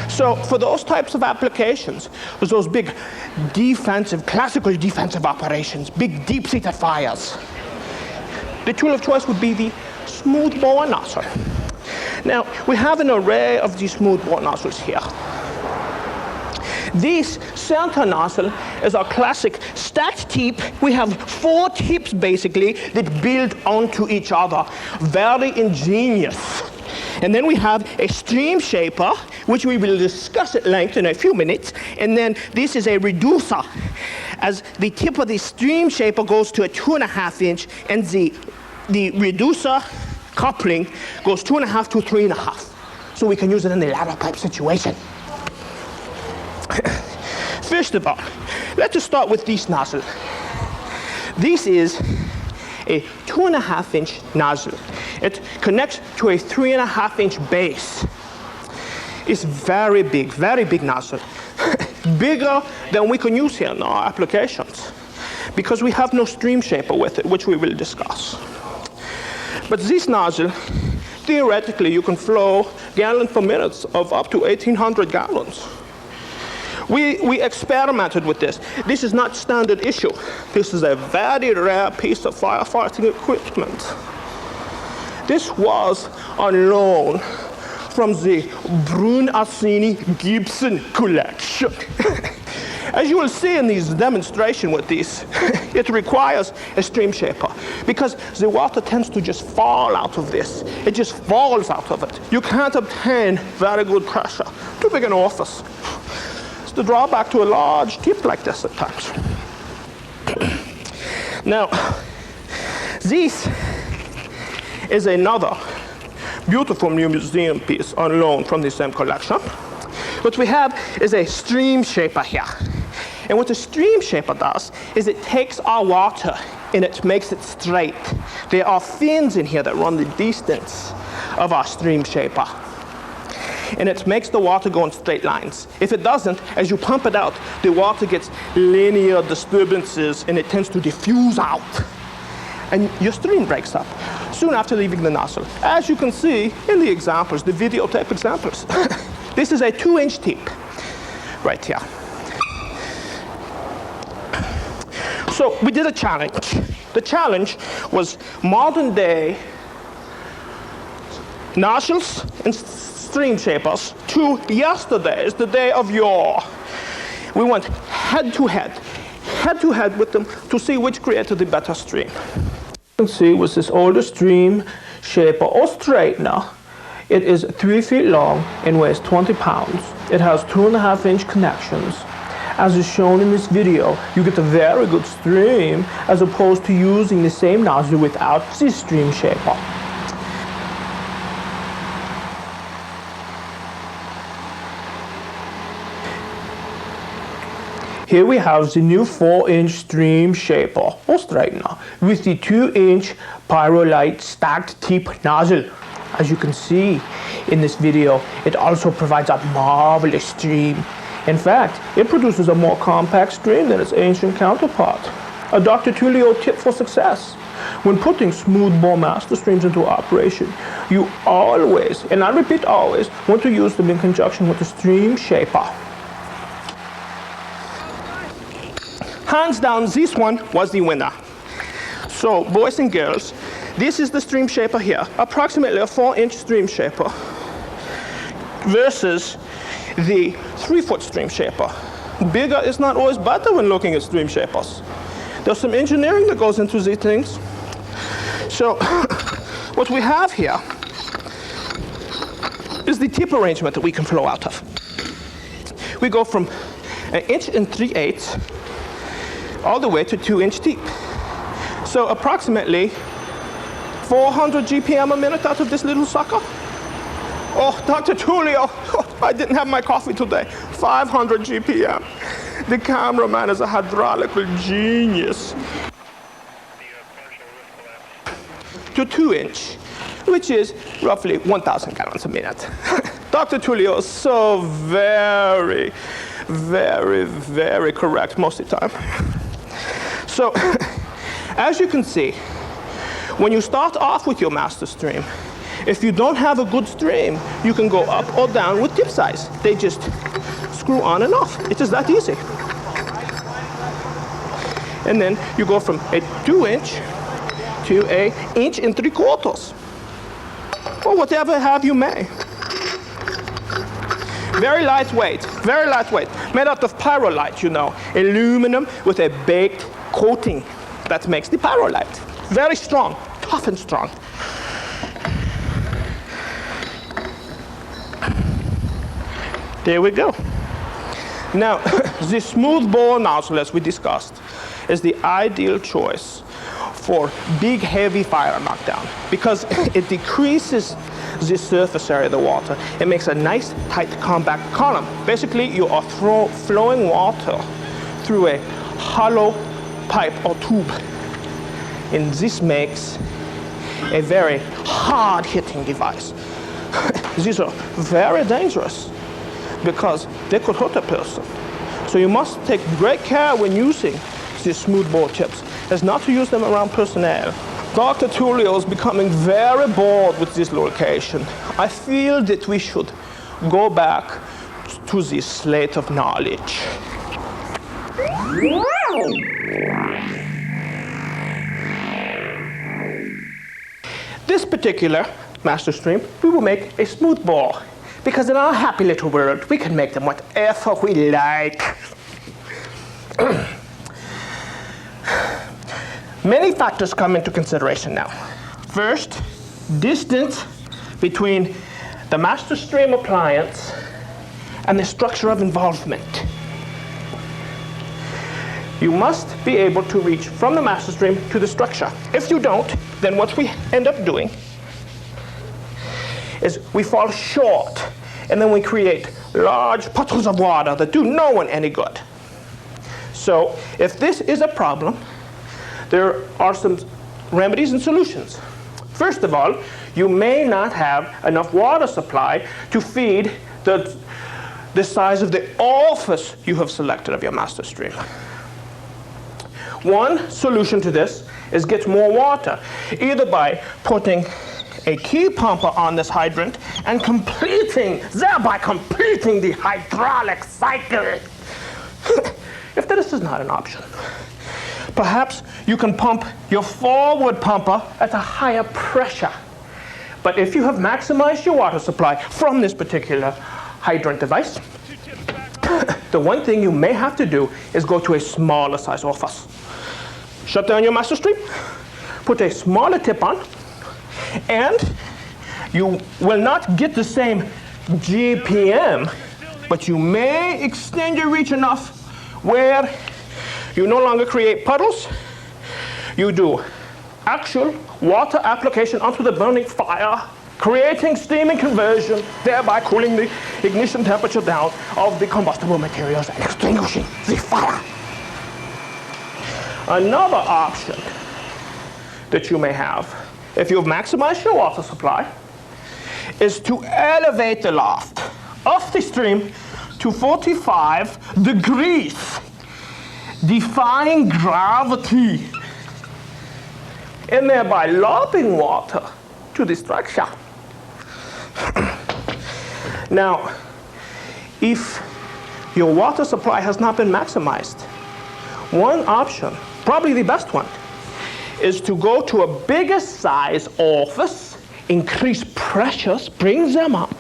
So for those types of applications, with those big defensive, classical defensive operations, big deep-seated fires, the tool of choice would be the smooth bore nozzle. Now, we have an array of these smooth bore nozzles here. This center nozzle is our classic stacked tip. We have 4 tips basically that build onto each other. Very ingenious. And then we have a stream shaper, which we will discuss at length in a few minutes. And then this is a reducer, as the tip of the stream shaper goes to a 2.5 inch, and the reducer coupling goes 2.5 to 3.5. So we can use it in the ladder pipe situation. First of all, let us start with this nozzle. This is a 2.5 inch nozzle. It connects to a 3.5 inch base. It's very big nozzle. Bigger than we can use here in our applications, because we have no stream shaper with it, which we will discuss. But this nozzle, theoretically, you can flow gallon per minute of up to 1,800 gallons. We experimented with this. This is not standard issue. This is a very rare piece of firefighting equipment. This was on loan from the Brunacini Gibson collection. As you will see in this demonstration with this, it requires a stream shaper, because the water tends to just fall out of this. It just falls out of it. You can't obtain very good pressure. Too big an orifice. It's the drawback to a large tip like this at times. Now, this is another beautiful museum piece on loan from the same collection. What we have is a stream shaper here. And what the stream shaper does is it takes our water and it makes it straight. There are fins in here that run the distance of our stream shaper. And it makes the water go in straight lines. If it doesn't, as you pump it out, the water gets linear disturbances and it tends to diffuse out. And your stream breaks up soon after leaving the nozzle. As you can see in the examples, the videotape examples. This is a 2-inch tip right here. So we did a challenge. The challenge was modern day nozzles and stream shapers to yesterday's, the day of yore. We went head to head with them to see which created the better stream. You can see with this older stream shaper or straightener, it is 3 feet long and weighs 20 pounds. It has 2.5-inch connections. As is shown in this video, you get a very good stream as opposed to using the same nozzle without this stream shaper. Here we have the new 4-inch stream shaper or straightener with the 2-inch Pyrolite stacked tip nozzle. As you can see in this video, it also provides a marvelous stream. In fact, it produces a more compact stream than its ancient counterpart. A Dr. Tullio tip for success. When putting smooth bore master streams into operation, you always, and I repeat always, want to use them in conjunction with the stream shaper. Hands down, this one was the winner. So, boys and girls, this is the stream shaper here, approximately a 4-inch stream shaper versus the 3-foot stream shaper. Bigger is not always better when looking at stream shapers. There's some engineering that goes into these things. So what we have here is the tip arrangement that we can flow out of. We go from 1 3/8 all the way to 2-inch tip. So approximately 400 GPM a minute out of this little sucker. Oh, Dr. Tullio, I didn't have my coffee today. 500 GPM. The cameraman is a hydraulical genius. To 2-inch, which is roughly 1,000 gallons a minute. Dr. Tullio is so very, very, very correct most of the time. So, as you can see, when you start off with your master stream, if you don't have a good stream, you can go up or down with tip size. They just screw on and off. It is that easy. And then you go from a 2-inch to a 1 3/4, or whatever have you may. Very lightweight, made out of pyrolite, you know, aluminum with a baked coating that makes the pyrolite. Very strong, tough and strong. There we go. Now, the smooth bore nozzle, as we discussed, is the ideal choice for big, heavy fire knockdown because it decreases the surface area of the water. It makes a nice, tight, compact column. Basically, you are flowing water through a hollow pipe or tube. And this makes a very hard-hitting device. These are very dangerous because they could hurt a person. So you must take great care when using these smooth bore tips, as not to use them around personnel. Dr. Tullio is becoming very bored with this location. I feel that we should go back to this slate of knowledge. This particular master stream, we will make a smooth bore, because in our happy little world, we can make them whatever we like. Many factors come into consideration now. First, distance between the master stream appliance and the structure of involvement. You must be able to reach from the master stream to the structure. If you don't, then what we end up doing is we fall short, and then we create large puddles of water that do no one any good. So if this is a problem, there are some remedies and solutions. First of all, you may not have enough water supply to feed the size of the orifice you have selected of your master stream. One solution to this is get more water, either by putting a key pumper on this hydrant and thereby completing the hydraulic cycle. If this is not an option, perhaps you can pump your forward pumper at a higher pressure. But if you have maximized your water supply from this particular hydrant device, the one thing you may have to do is go to a smaller size orifice. Shut down your master stream, put a smaller tip on, and you will not get the same GPM, but you may extend your reach enough where you no longer create puddles. You do actual water application onto the burning fire, creating steam and conversion, thereby cooling the ignition temperature down of the combustible materials and extinguishing the fire. Another option that you may have, if you've maximized your water supply, is to elevate the loft of the stream to 45 degrees, defying gravity, and thereby lobbing water to the structure. Now, if your water supply has not been maximized, one option, probably the best one, is to go to a bigger size orifice, increase pressures, bring them up,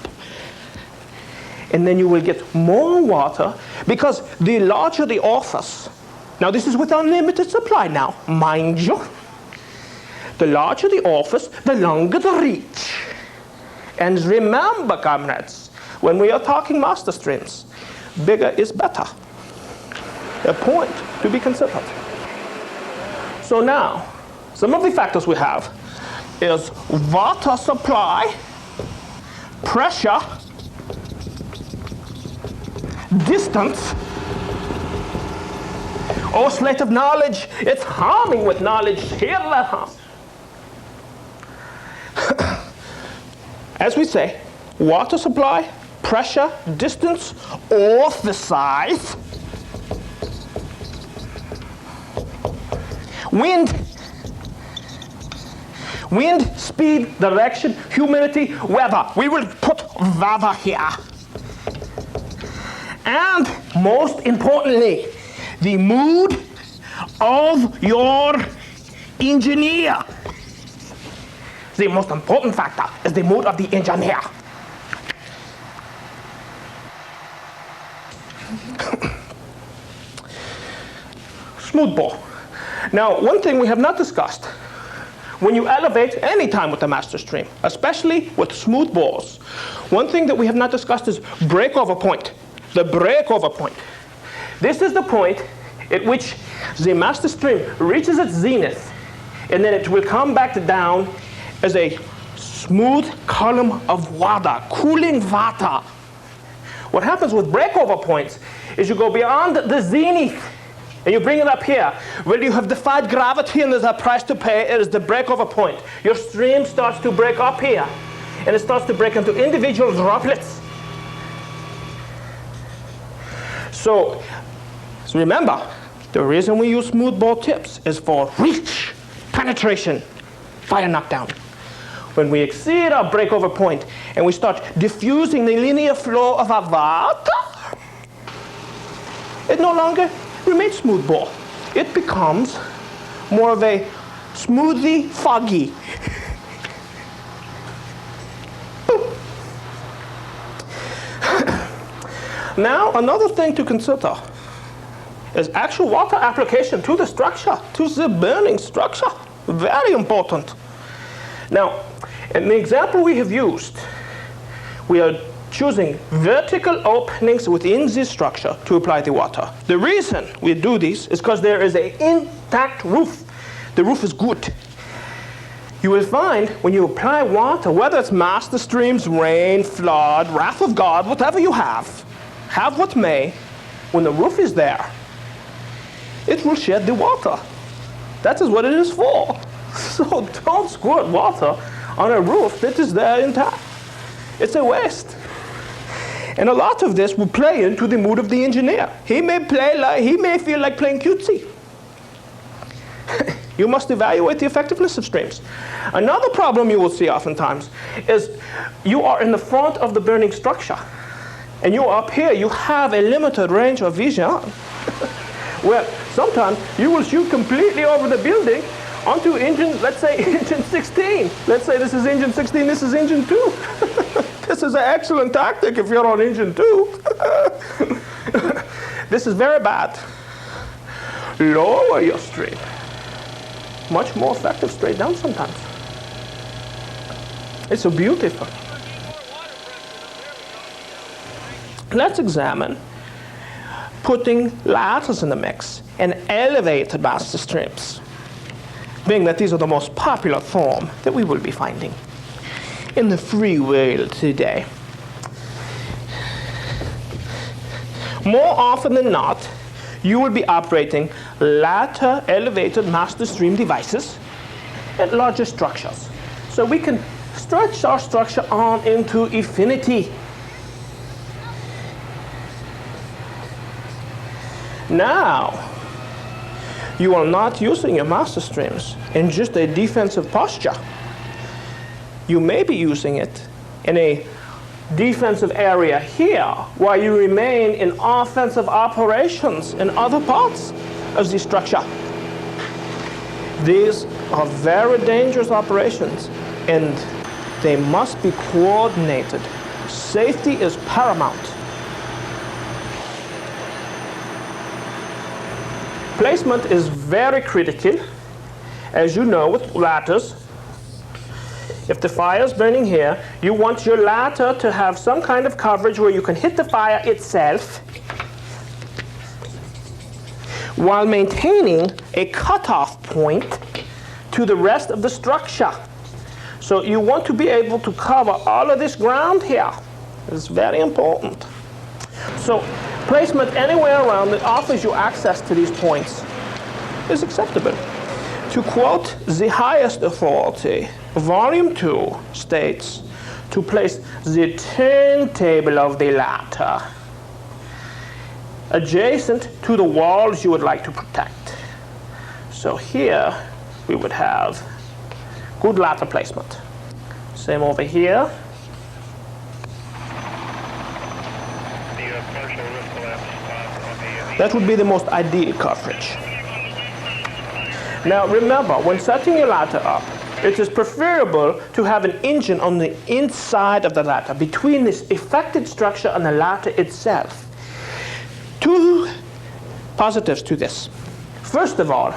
and then you will get more water, because the larger the orifice, now this is with unlimited supply now, mind you, the larger the orifice, the longer the reach. And remember, comrades, when we are talking master streams, bigger is better. A point to be considered. So now, some of the factors we have is water supply, pressure, distance. Oh, slate of knowledge, it's harming with knowledge. Here let us. As we say, water supply, pressure, distance, orifice size, wind, speed, direction, humidity, weather. We will put weather here. And most importantly, the mood of your engineer. The most important factor is the mood of the engineer. Smoothbore. Now, one thing we have not discussed, when you elevate any time with the master stream, especially with smooth bores, one thing that we have not discussed is breakover point. The breakover point. This is the point at which the master stream reaches its zenith, and then it will come back down as a smooth column of water, cooling water. What happens with breakover points is you go beyond the zenith and you bring it up here, where you have defied gravity and there's a price to pay. It is the breakover point. Your stream starts to break up here, and it starts to break into individual droplets. So remember, the reason we use smoothbore tips is for reach, penetration, fire knockdown. When we exceed our breakover point and we start diffusing the linear flow of our water, it no longer remains smoothbore. It becomes more of a smoothly foggy. Now, another thing to consider is actual water application to the structure, to the burning structure. Very important. Now, in the example we have used, we are choosing vertical openings within the structure to apply the water. The reason we do this is because there is an intact roof. The roof is good. You will find when you apply water, whether it's master streams, rain, flood, wrath of God, whatever you have what may, when the roof is there, it will shed the water. That is what it is for. So don't squirt water on a roof that is there intact. It's a waste. And a lot of this will play into the mood of the engineer. He may feel like playing cutesy. You must evaluate the effectiveness of streams. Another problem you will see oftentimes is you are in the front of the burning structure, and you are up here, you have a limited range of vision. Where sometimes you will shoot completely over the building onto engine, let's say engine 16. Let's say this is engine 16, this is engine 2. This is an excellent tactic if you're on engine 2. This is very bad. Lower your stream. Much more effective straight down sometimes. It's so beautiful. Let's examine putting ladders in the mix and elevated master streams, being that these are the most popular form that we will be finding in the free world today. More often than not, you will be operating ladder elevated master stream devices at larger structures. So we can stretch our structure on into infinity. Now, you are not using your master streams in just a defensive posture. You may be using it in a defensive area here, while you remain in offensive operations in other parts of the structure. These are very dangerous operations, and they must be coordinated. Safety is paramount. Placement is very critical. As you know, with ladders, if the fire is burning here, you want your ladder to have some kind of coverage where you can hit the fire itself while maintaining a cutoff point to the rest of the structure. So you want to be able to cover all of this ground here. It's very important. So placement anywhere around that offers you access to these points is acceptable. To quote the highest authority, Volume 2 states to place the turntable of the ladder adjacent to the walls you would like to protect. So here we would have good ladder placement. Same over here. That would be the most ideal coverage. Now remember, when setting your ladder up, it is preferable to have an engine on the inside of the ladder, between this affected structure and the ladder itself. Two positives to this. First of all,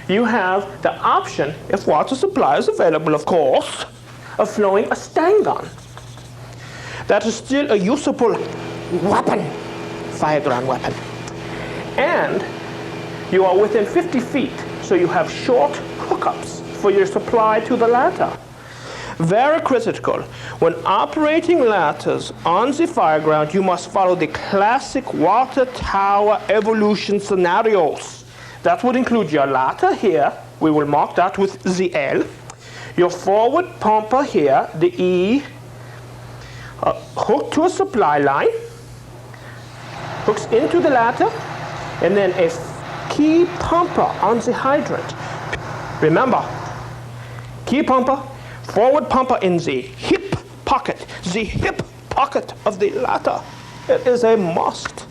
you have the option, if water supply is available, of course, of flowing a stun gun. That is still a usable weapon, fireground weapon. And you are within 50 feet, so you have short hookups for your supply to the ladder. Very critical. When operating ladders on the fireground, you must follow the classic water tower evolution scenarios. That would include your ladder here. We will mark that with the L. Your forward pumper here, the E, hooked to a supply line, hooks into the ladder, and then a key pumper on the hydrant. Remember, key pumper, forward pumper in the hip pocket of the ladder. It is a must.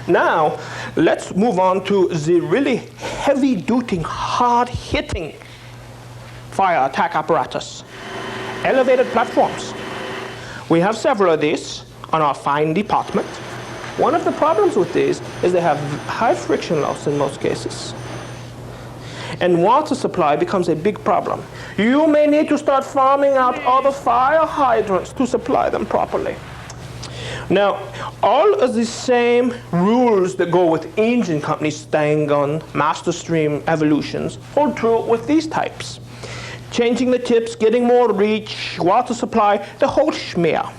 Now, let's move on to the really heavy-duty, hard-hitting fire attack apparatus. Elevated platforms. We have several of these on our fine department. One of the problems with these is they have high friction loss in most cases. And water supply becomes a big problem. You may need to start farming out other fire hydrants to supply them properly. Now, all of the same rules that go with engine companies, stun gun, master stream evolutions, hold true with these types. Changing the tips, getting more reach, water supply, the whole schmear.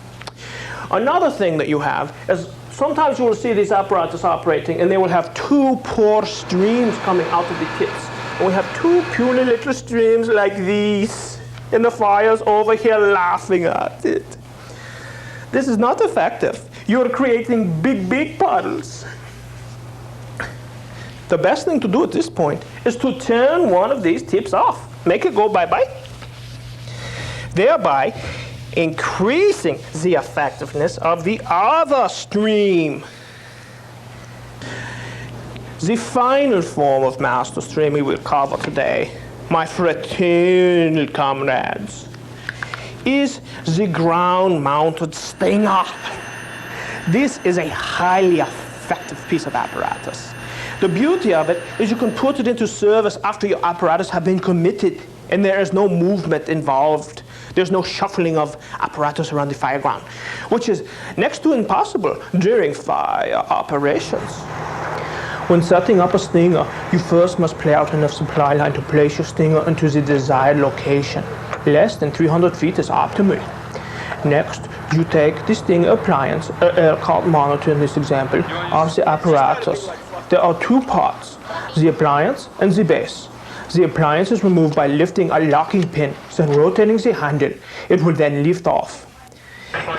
Another thing that you have is sometimes you will see these apparatus operating and they will have two poor streams coming out of the tips. And we have two puny little streams like these, and the fire's over here laughing at it. This is not effective. You're creating big puddles. The best thing to do at this point is to turn one of these tips off. Make it go bye-bye. Thereby increasing the effectiveness of the other stream. The final form of master stream we will cover today, my fraternal comrades, is the ground-mounted stinger. This is a highly effective piece of apparatus. The beauty of it is you can put it into service after your apparatus have been committed and there is no movement involved. There's no shuffling of apparatus around the fireground, which is next to impossible during fire operations. When setting up a stinger, you first must play out enough supply line to place your stinger into the desired location. Less than 300 feet is optimal. Next, you take the stinger appliance, air current monitor in this example, of the apparatus. There are two parts, the appliance and the base. The appliance is removed by lifting a locking pin, then rotating the handle. It will then lift off.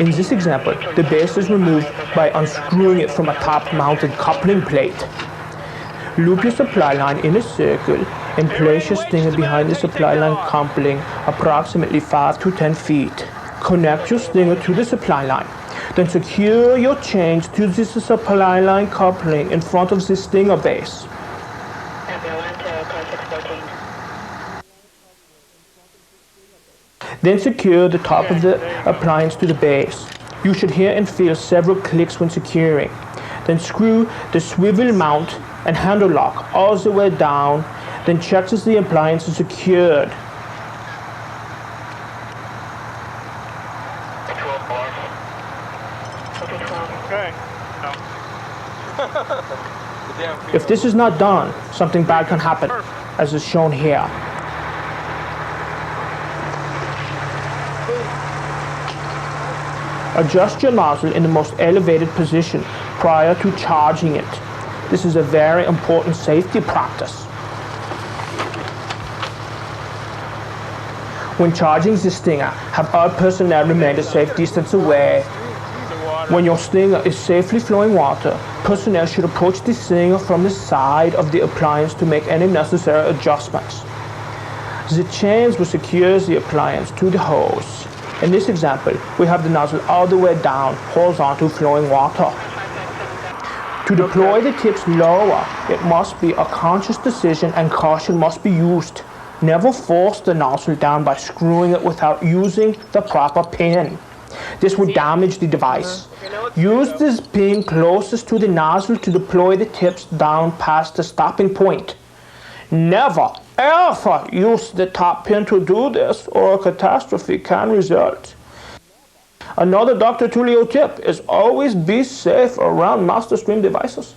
In this example, the base is removed by unscrewing it from a top-mounted coupling plate. Loop your supply line in a circle and place your stinger behind the supply line coupling approximately 5 to 10 feet. Connect your stinger to the supply line. Then secure your chains to the supply line coupling in front of the stinger base. Then secure the top of the appliance to the base. You should hear and feel several clicks when securing. Then screw the swivel mount and handle lock all the way down. Then check that the appliance is secured. If this is not done, something bad can happen, as is shown here. Adjust your nozzle in the most elevated position prior to charging it. This is a very important safety practice. When charging the stinger, have all personnel remain a safe distance away. When your stinger is safely flowing water, personnel should approach the stinger from the side of the appliance to make any necessary adjustments. The chains will secure the appliance to the hose. In this example, we have the nozzle all the way down, horizontal flowing water. To deploy the tips lower, it must be a conscious decision and caution must be used. Never force the nozzle down by screwing it without using the proper pin. This would damage the device. Use this pin closest to the nozzle to deploy the tips down past the stopping point. Never, ever use the top pin to do this, or a catastrophe can result. Another Dr. Tulio tip is always be safe around master stream devices.